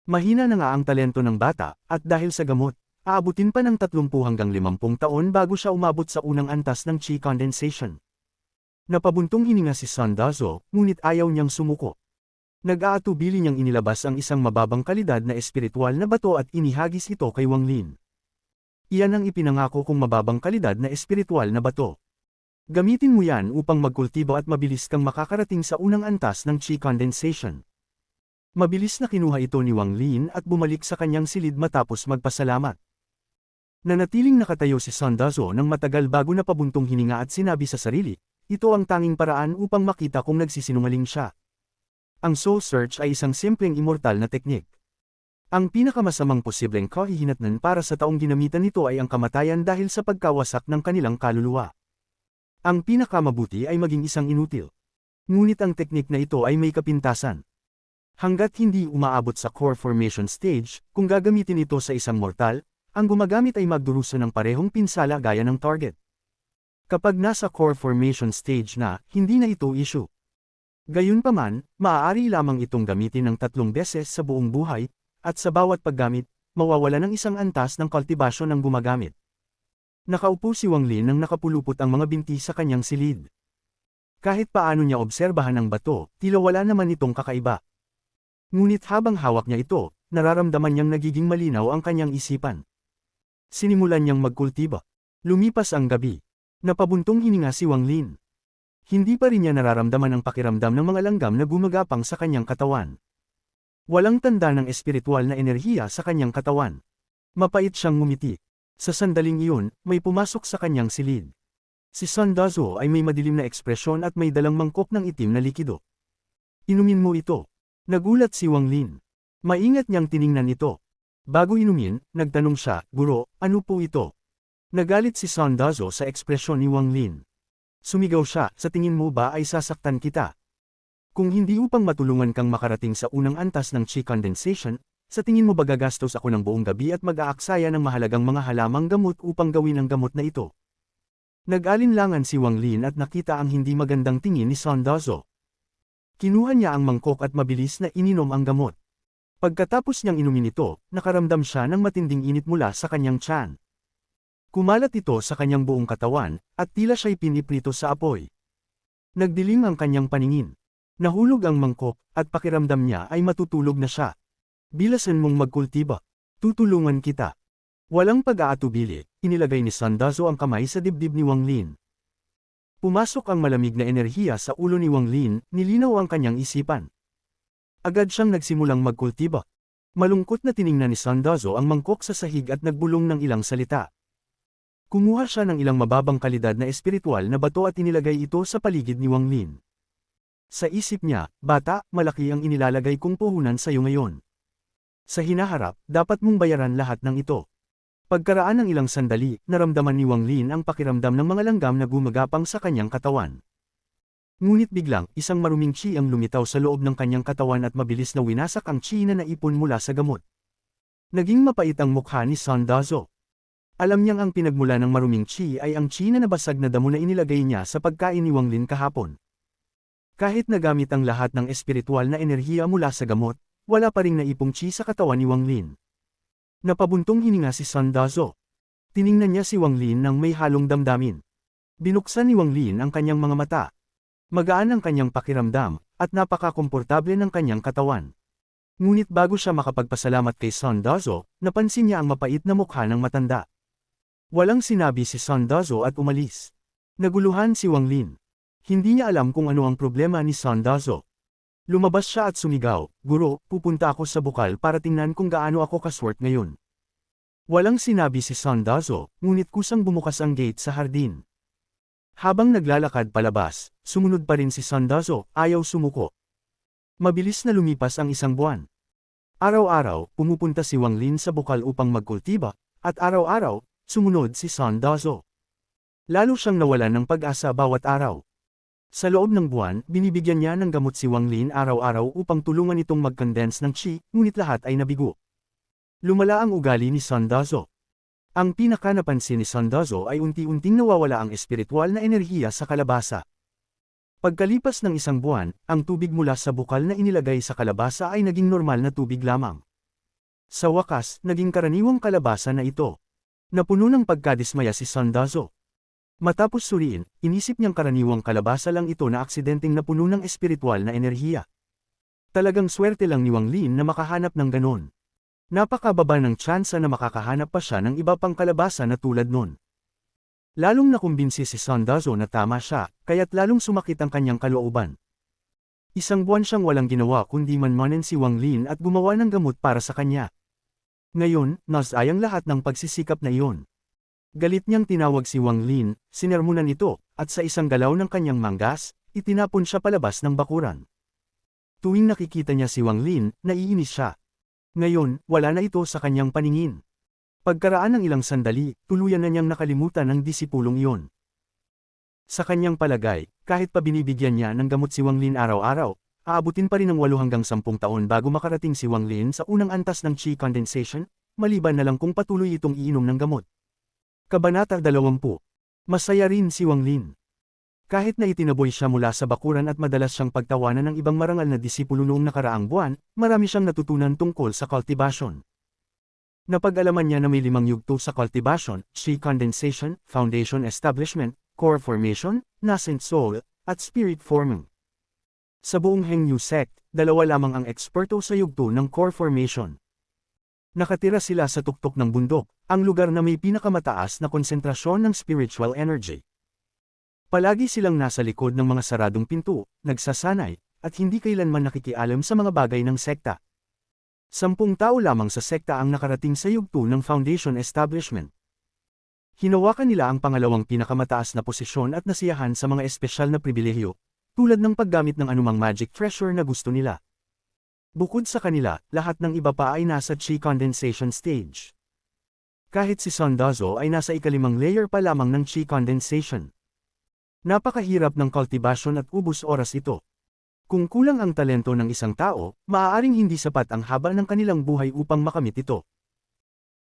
Mahina na nga ang talento ng bata, at dahil sa gamot, aabutin pa ng 30 hanggang 50 taon bago siya umabot sa unang antas ng chi condensation. Napabuntong hininga si Sandazo, ngunit ayaw niyang sumuko. Nag-aatubili niyang inilabas ang isang mababang kalidad na espiritual na bato at inihagis ito kay Wang Lin. Iyan ang ipinangako kong mababang kalidad na espiritual na bato. Gamitin mo yan upang magkultibo at mabilis kang makakarating sa unang antas ng chi condensation. Mabilis na kinuha ito ni Wang Lin at bumalik sa kanyang silid matapos magpasalamat. Nanatiling nakatayo si Sandazo ng matagal bago napabuntong hininga at sinabi sa sarili, ito ang tanging paraan upang makita kung nagsisinungaling siya. Ang soul search ay isang simpleng immortal na teknik. Ang pinakamasamang posibleng kahihinatnan para sa taong ginamitan nito ay ang kamatayan dahil sa pagkawasak ng kanilang kaluluwa. Ang pinakamabuti ay maging isang inutil. Ngunit ang teknik na ito ay may kapintasan. Hanggat hindi umaabot sa core formation stage, kung gagamitin ito sa isang mortal, ang gumagamit ay magdurusa ng parehong pinsala gaya ng target. Kapag nasa core formation stage na, hindi na ito issue. Gayunpaman, maaari lamang itong gamitin ng 3 beses sa buong buhay, at sa bawat paggamit, mawawala ng isang antas ng kultibasyon ng gumagamit. Nakaupo si Wang Lin nang nakapulupot ang mga binti sa kanyang silid. Kahit paano niya obserbahan ang bato, tila wala naman itong kakaiba. Ngunit habang hawak niya ito, nararamdaman niyang nagiging malinaw ang kanyang isipan. Sinimulan niyang magkultiba. Lumipas ang gabi. Napabuntong hininga si Wang Lin. Hindi pa rin niya nararamdaman ang pakiramdam ng mga langgam na gumagapang sa kanyang katawan. Walang tanda ng espiritual na enerhiya sa kanyang katawan. Mapait siyang ngumiti. Sa sandaling iyon, may pumasok sa kanyang silid. Si Sun Dazo ay may madilim na ekspresyon at may dalang mangkok ng itim na likido. Inumin mo ito. Nagulat si Wang Lin. Maingat niyang tiningnan ito. Bago inumin, nagtanong siya, Guro, ano po ito? Nagalit si Sun Dazo sa ekspresyon ni Wang Lin. Sumigaw siya, sa tingin mo ba ay sasaktan kita? Kung hindi upang matulungan kang makarating sa unang antas ng chi condensation, sa tingin mo ba gagastos ako ng buong gabi at mag-aaksaya ng mahalagang mga halamang gamot upang gawin ang gamot na ito? Nag-alinlangan si Wang Lin at nakita ang hindi magandang tingin ni Sun Dazo. Kinuha niya ang mangkok at mabilis na ininom ang gamot. Pagkatapos niyang inumin ito, nakaramdam siya ng matinding init mula sa kanyang tiyan. Kumalat ito sa kanyang buong katawan, at tila siya'y piniprito sa apoy. Nagdilim ang kanyang paningin. Nahulog ang mangkok, at pakiramdam niya ay matutulog na siya. Bilasan mong magkultiba. Tutulungan kita. Walang pag-aatubili, inilagay ni Sun Dazo ang kamay sa dibdib ni Wang Lin. Pumasok ang malamig na enerhiya sa ulo ni Wang Lin, nilinaw ang kanyang isipan. Agad siyang nagsimulang magkultiba. Malungkot na tiningnan ni Sun Dazo ang mangkok sa sahig at nagbulong ng ilang salita. Kumuha siya ng ilang mababang kalidad na espiritual na bato at inilagay ito sa paligid ni Wang Lin. Sa isip niya, bata, malaki ang inilalagay kong puhunan sa iyo ngayon. Sa hinaharap, dapat mong bayaran lahat ng ito. Pagkaraan ng ilang sandali, naramdaman ni Wang Lin ang pakiramdam ng mga langgam na gumagapang sa kanyang katawan. Ngunit biglang, isang maruming chi ang lumitaw sa loob ng kanyang katawan at mabilis na winasak ang chi na naipon mula sa gamot. Naging mapait ang mukha ni Sun Dazo. Alam niyang ang pinagmula ng maruming chi ay ang chi na nabasag na damo na inilagay niya sa pagkain ni Wang Lin kahapon. Kahit nagamit ang lahat ng espiritual na enerhiya mula sa gamot, wala pa ring naipong chi sa katawan ni Wang Lin. Napabuntong hininga si Sun Dazo. Tiningnan niya si Wang Lin nang may halong damdamin. Binuksan ni Wang Lin ang kanyang mga mata. Magaan ang kanyang pakiramdam, at napaka-komportable ng kanyang katawan. Ngunit bago siya makapagpasalamat kay Sun Dazo, napansin niya ang mapait na mukha ng matanda. Walang sinabi si Sun Dazo at umalis. Naguluhan si Wang Lin. Hindi niya alam kung ano ang problema ni Sun Dazo. Lumabas siya at sumigaw, Guro, pupunta ako sa bukal para tingnan kung gaano ako kaswert ngayon. Walang sinabi si Sun Dazo, ngunit kusang bumukas ang gate sa hardin. Habang naglalakad palabas, sumunod pa rin si Sun Dazo, ayaw sumuko. Mabilis na lumipas ang isang buwan. Araw-araw, pumupunta si Wang Lin sa bukal upang magkultiba, at araw-araw, sumunod si Sun Dazo. Lalo siyang nawalan ng pag-asa bawat araw. Sa loob ng buwan, binibigyan niya ng gamot si Wang Lin araw-araw upang tulungan itong mag-condense ng chi, ngunit lahat ay nabigo. Lumala ang ugali ni Sun Dazo. Ang pinaka-napansin ni Sun Dazo ay unti-unting nawawala ang espiritual na enerhiya sa kalabasa. Pagkalipas ng isang buwan, ang tubig mula sa bukal na inilagay sa kalabasa ay naging normal na tubig lamang. Sa wakas, naging karaniwang kalabasa na ito. Napuno ng pagkadismaya si Sun Dazo. Matapos suriin, inisip niyang karaniwang kalabasa lang ito na aksidenteng napuno ng espiritual na enerhiya. Talagang swerte lang ni Wang Lin na makahanap ng ganon. Napakababa ng tsansa na makakahanap pa siya ng iba pang kalabasa na tulad nun. Lalong nakumbinsi si Sun Dazo na tama siya, kaya't lalong sumakit ang kanyang kalooban. Isang buwan siyang walang ginawa kundi manmanen si Wang Lin at gumawa ng gamot para sa kanya. Ngayon, nasayang lahat ng pagsisikap na iyon. Galit niyang tinawag si Wang Lin, sinermonan ito, at sa isang galaw ng kanyang manggas, itinapon siya palabas ng bakuran. Tuwing nakikita niya si Wang Lin, naiinis siya. Ngayon, wala na ito sa kanyang paningin. Pagkaraan ng ilang sandali, tuluyan na niyang nakalimutan ng disipulong iyon. Sa kanyang palagay, kahit pa binibigyan niya ng gamot si Wang Lin araw-araw, aabutin pa rin ng 8 hanggang 10 taon bago makarating si Wang Lin sa unang antas ng qi condensation, maliban na lang kung patuloy itong iinom ng gamot. Kabanata 20. Masaya rin si Wang Lin. Kahit na itinaboy siya mula sa bakuran at madalas siyang pagtawanan ng ibang marangal na disipulo noong nakaraang buwan, marami siyang natutunan tungkol sa cultivation. Napag-alaman niya na may 5 yugto sa cultivation: qi condensation, foundation establishment, core formation, nascent soul, at spirit forming. Sa buong Hengyu sect, 2 lamang ang eksperto sa yugto ng core formation. Nakatira sila sa tuktok ng bundok, ang lugar na may pinakamataas na konsentrasyon ng spiritual energy. Palagi silang nasa likod ng mga saradong pinto, nagsasanay, at hindi kailanman nakikialam sa mga bagay ng sekta. 10 tao lamang sa sekta ang nakarating sa yugto ng foundation establishment. Hinawakan nila ang pangalawang pinakamataas na posisyon at nasiyahan sa mga espesyal na pribilehyo, tulad ng paggamit ng anumang magic treasure na gusto nila. Bukod sa kanila, lahat ng iba pa ay nasa qi condensation stage. Kahit si Sun Dazo ay nasa ika-5 layer pa lamang ng qi condensation. Napakahirap ng cultivation at ubos oras ito. Kung kulang ang talento ng isang tao, maaaring hindi sapat ang haba ng kanilang buhay upang makamit ito.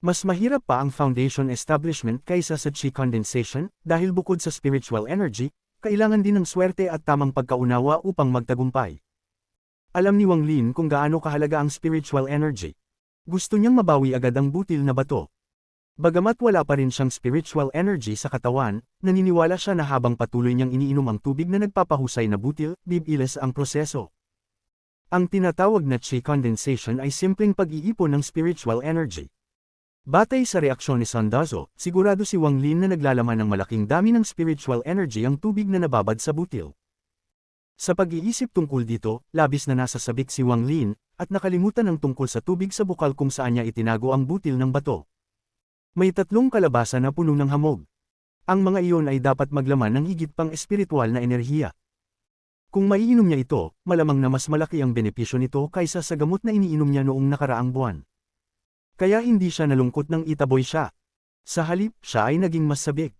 Mas mahirap pa ang foundation establishment kaysa sa qi condensation, dahil bukod sa spiritual energy, kailangan din ng swerte at tamang pagkaunawa upang magtagumpay. Alam ni Wang Lin kung gaano kahalaga ang spiritual energy. Gusto niyang mabawi agad ang butil na bato. Bagamat wala pa rin siyang spiritual energy sa katawan, naniniwala siya na habang patuloy niyang iniinom ang tubig na nagpapahusay na butil, bibilis ang proseso. Ang tinatawag na qi condensation ay simpleng pag-iipon ng spiritual energy. Batay sa reaksyon ni Sun Dazo, sigurado si Wang Lin na naglalaman ng malaking dami ng spiritual energy ang tubig na nababad sa butil. Sa pag-iisip tungkol dito, labis na nasasabik si Wang Lin, at nakalimutan ng tungkol sa tubig sa bukal kung saan niya itinago ang butil ng bato. May 3 kalabasa na puno ng hamog. Ang mga iyon ay dapat maglaman ng higit pang espiritual na enerhiya. Kung maiinom niya ito, malamang na mas malaki ang benepisyo nito kaysa sa gamot na iniinom niya noong nakaraang buwan. Kaya hindi siya nalungkot nang itaboy siya. Sa halip, siya ay naging mas sabik.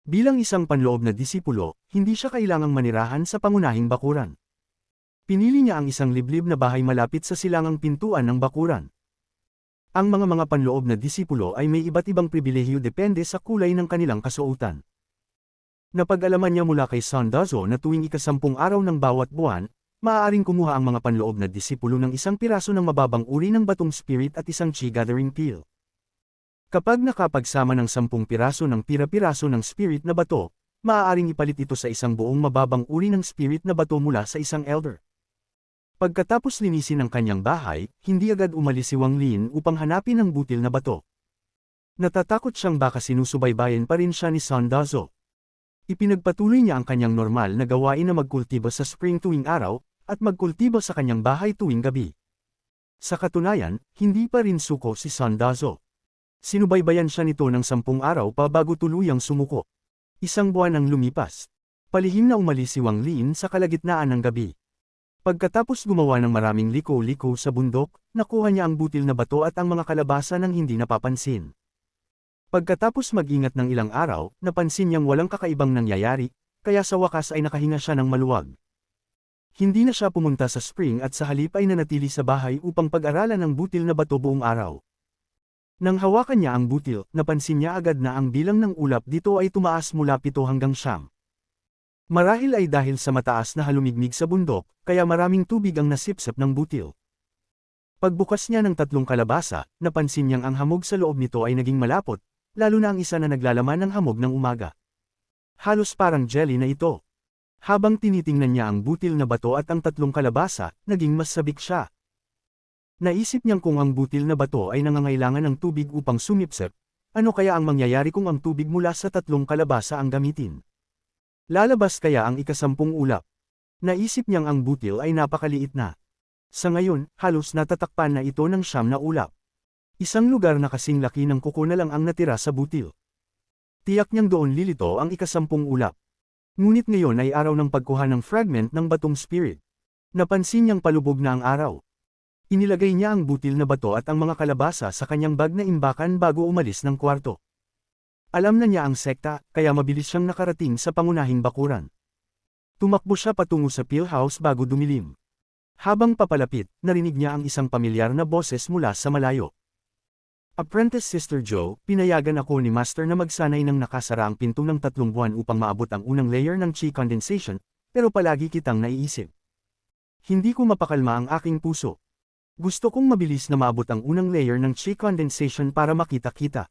Bilang isang panloob na disipulo, hindi siya kailangang manirahan sa pangunahing bakuran. Pinili niya ang isang liblib na bahay malapit sa silangang pintuan ng bakuran. Ang mga panloob na disipulo ay may iba't ibang pribilehyo depende sa kulay ng kanilang kasuotan. Napag-alaman niya mula kay Sun Dazo na tuwing ika-10 araw ng bawat buwan, maaaring kumuha ang mga panloob na disipulo ng isang piraso ng mababang uri ng batong spirit at isang qi gathering peel. Kapag nakapagsama ng 10 piraso ng pira-piraso ng spirit na bato, maaaring ipalit ito sa isang buong mababang uri ng spirit na bato mula sa isang elder. Pagkatapos linisin ang kanyang bahay, hindi agad umalis si Wang Lin upang hanapin ang butil na bato. Natatakot siyang baka sinusubaybayan pa rin siya ni Sun Dazo. Ipinagpatuloy niya ang kanyang normal na gawain na magkultibo sa spring tuwing araw, at magkultibo sa kanyang bahay tuwing gabi. Sa katunayan, hindi pa rin suko si Sun Dazo. Sinubaybayan siya nito ng 10 araw pa bago tuluyang sumuko. 1 buwan ang lumipas. Palihim na umalis si Wang Lin sa kalagitnaan ng gabi. Pagkatapos gumawa ng maraming liko-liko sa bundok, nakuha niya ang butil na bato at ang mga kalabasa nang hindi napapansin. Pagkatapos mag-ingat ng ilang araw, napansin niyang walang kakaibang nangyayari, kaya sa wakas ay nakahinga siya ng maluwag. Hindi na siya pumunta sa spring at sa halip ay nanatili sa bahay upang pag-aralan ang butil na bato buong araw. Nang hawakan niya ang butil, napansin niya agad na ang bilang ng ulap dito ay tumaas mula 7 hanggang 9. Marahil ay dahil sa mataas na halumigmig sa bundok, kaya maraming tubig ang nasipsip ng butil. Pagbukas niya ng 3 kalabasa, napansin niyang ang hamog sa loob nito ay naging malapot, lalo na ang isa na naglalaman ng hamog ng umaga. Halos parang jelly na ito. Habang tinitingnan niya ang butil na bato at ang 3 kalabasa, naging mas sabik siya. Naisip niyang kung ang butil na bato ay nangangailangan ng tubig upang sumipsip, ano kaya ang mangyayari kung ang tubig mula sa 3 kalabasa ang gamitin? Lalabas kaya ang ika-10 ulap? Naisip niyang ang butil ay napakaliit na. Sa ngayon, halos natatakpan na ito ng 9 na ulap. Isang lugar na kasing laki ng kuko na lang ang natira sa butil. Tiyak niyang doon lilito ang ika-10 ulap. Ngunit ngayon ay araw ng pagkuha ng fragment ng batong spirit. Napansin niyang palubog na ang araw. Inilagay niya ang butil na bato at ang mga kalabasa sa kanyang bag na imbakan bago umalis ng kwarto. Alam na niya ang sekta, kaya mabilis siyang nakarating sa pangunahing bakuran. Tumakbo siya patungo sa pillhouse bago dumilim. Habang papalapit, narinig niya ang isang pamilyar na boses mula sa malayo. Apprentice Sister Joe, pinayagan ako ni Master na magsanay ng nakasara ang pinto ng 3 buwan upang maabot ang unang layer ng chi condensation, pero palagi kitang naiisip. Hindi ko mapakalma ang aking puso. Gusto kong mabilis na maabot ang unang layer ng chi condensation para makita-kita.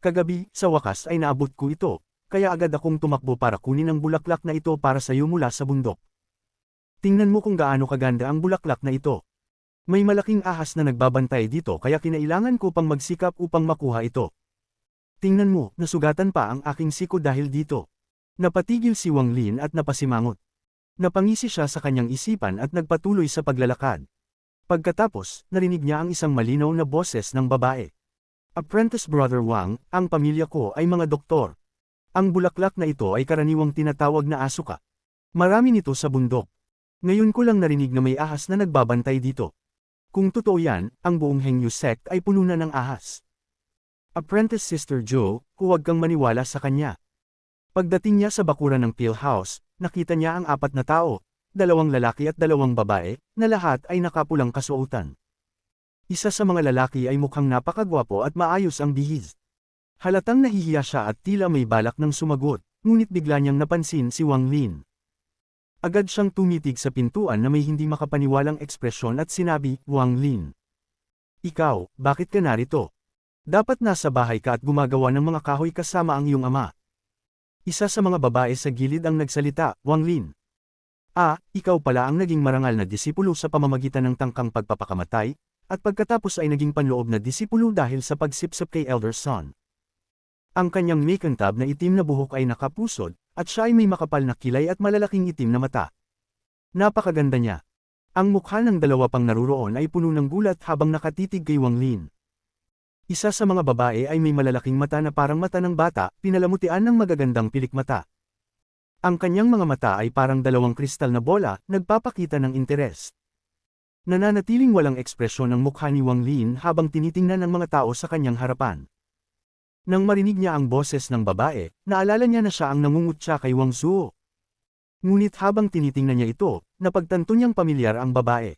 Kagabi, sa wakas ay naabot ko ito, kaya agad akong tumakbo para kunin ang bulaklak na ito para sa iyo mula sa bundok. Tingnan mo kung gaano kaganda ang bulaklak na ito. May malaking ahas na nagbabantay dito kaya kinailangan ko pang magsikap upang makuha ito. Tingnan mo, nasugatan pa ang aking siko dahil dito. Napatigil si Wang Lin at napasimangot. Napangisi siya sa kanyang isipan at nagpatuloy sa paglalakad. Pagkatapos, narinig niya ang isang malinaw na boses ng babae. Apprentice Brother Wang, ang pamilya ko ay mga doktor. Ang bulaklak na ito ay karaniwang tinatawag na asuka. Marami nito sa bundok. Ngayon ko lang narinig na may ahas na nagbabantay dito. Kung totoo yan, ang buong Hengyu sect ay puno na ng ahas. Apprentice Sister Joe, huwag kang maniwala sa kanya. Pagdating niya sa bakuran ng pillhouse, nakita niya ang 4 na tao, 2 lalaki at 2 babae, na lahat ay nakapulang kasuotan. Isa sa mga lalaki ay mukhang napakagwapo at maayos ang bihis. Halatang nahihiya siya at tila may balak ng sumagot, ngunit bigla niyang napansin si Wang Lin. Agad siyang tumitig sa pintuan na may hindi makapaniwalang ekspresyon at sinabi, Wang Lin. Ikaw, bakit ka narito? Dapat nasa bahay ka at gumagawa ng mga kahoy kasama ang iyong ama. Isa sa mga babae sa gilid ang nagsalita, Wang Lin. Ikaw pala ang naging marangal na disipulo sa pamamagitan ng tangkang pagpapakamatay, at pagkatapos ay naging panloob na disipulo dahil sa pagsipsip kay Elder Son. Ang kanyang makintab na itim na buhok ay nakapusod, at siya ay may makapal na kilay at malalaking itim na mata. Napakaganda niya. Ang mukha ng 2 pang naruroon ay puno ng gulat habang nakatitig kay Wang Lin. Isa sa mga babae ay may malalaking mata na parang mata ng bata, pinalamutian ng magagandang pilik mata. Ang kanyang mga mata ay parang 2 kristal na bola, nagpapakita ng interes. Nananatiling walang ekspresyon ang mukha ni Wang Lin habang tinitingnan ng mga tao sa kanyang harapan. Nang marinig niya ang boses ng babae, naalala niya na siya ang nangungutya kay Wang Zuo. Ngunit habang tinitingnan niya ito, napagtanto niyang pamilyar ang babae.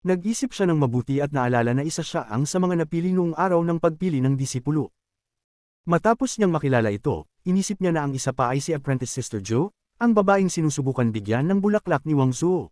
Nag-isip siya ng mabuti at naalala na isa siya ang sa mga napili noong araw ng pagpili ng disipulo. Matapos niyang makilala ito, inisip niya na ang isa pa ay si Apprentice Sister Joe, ang babaeng sinusubukan bigyan ng bulaklak ni Wang Zuo.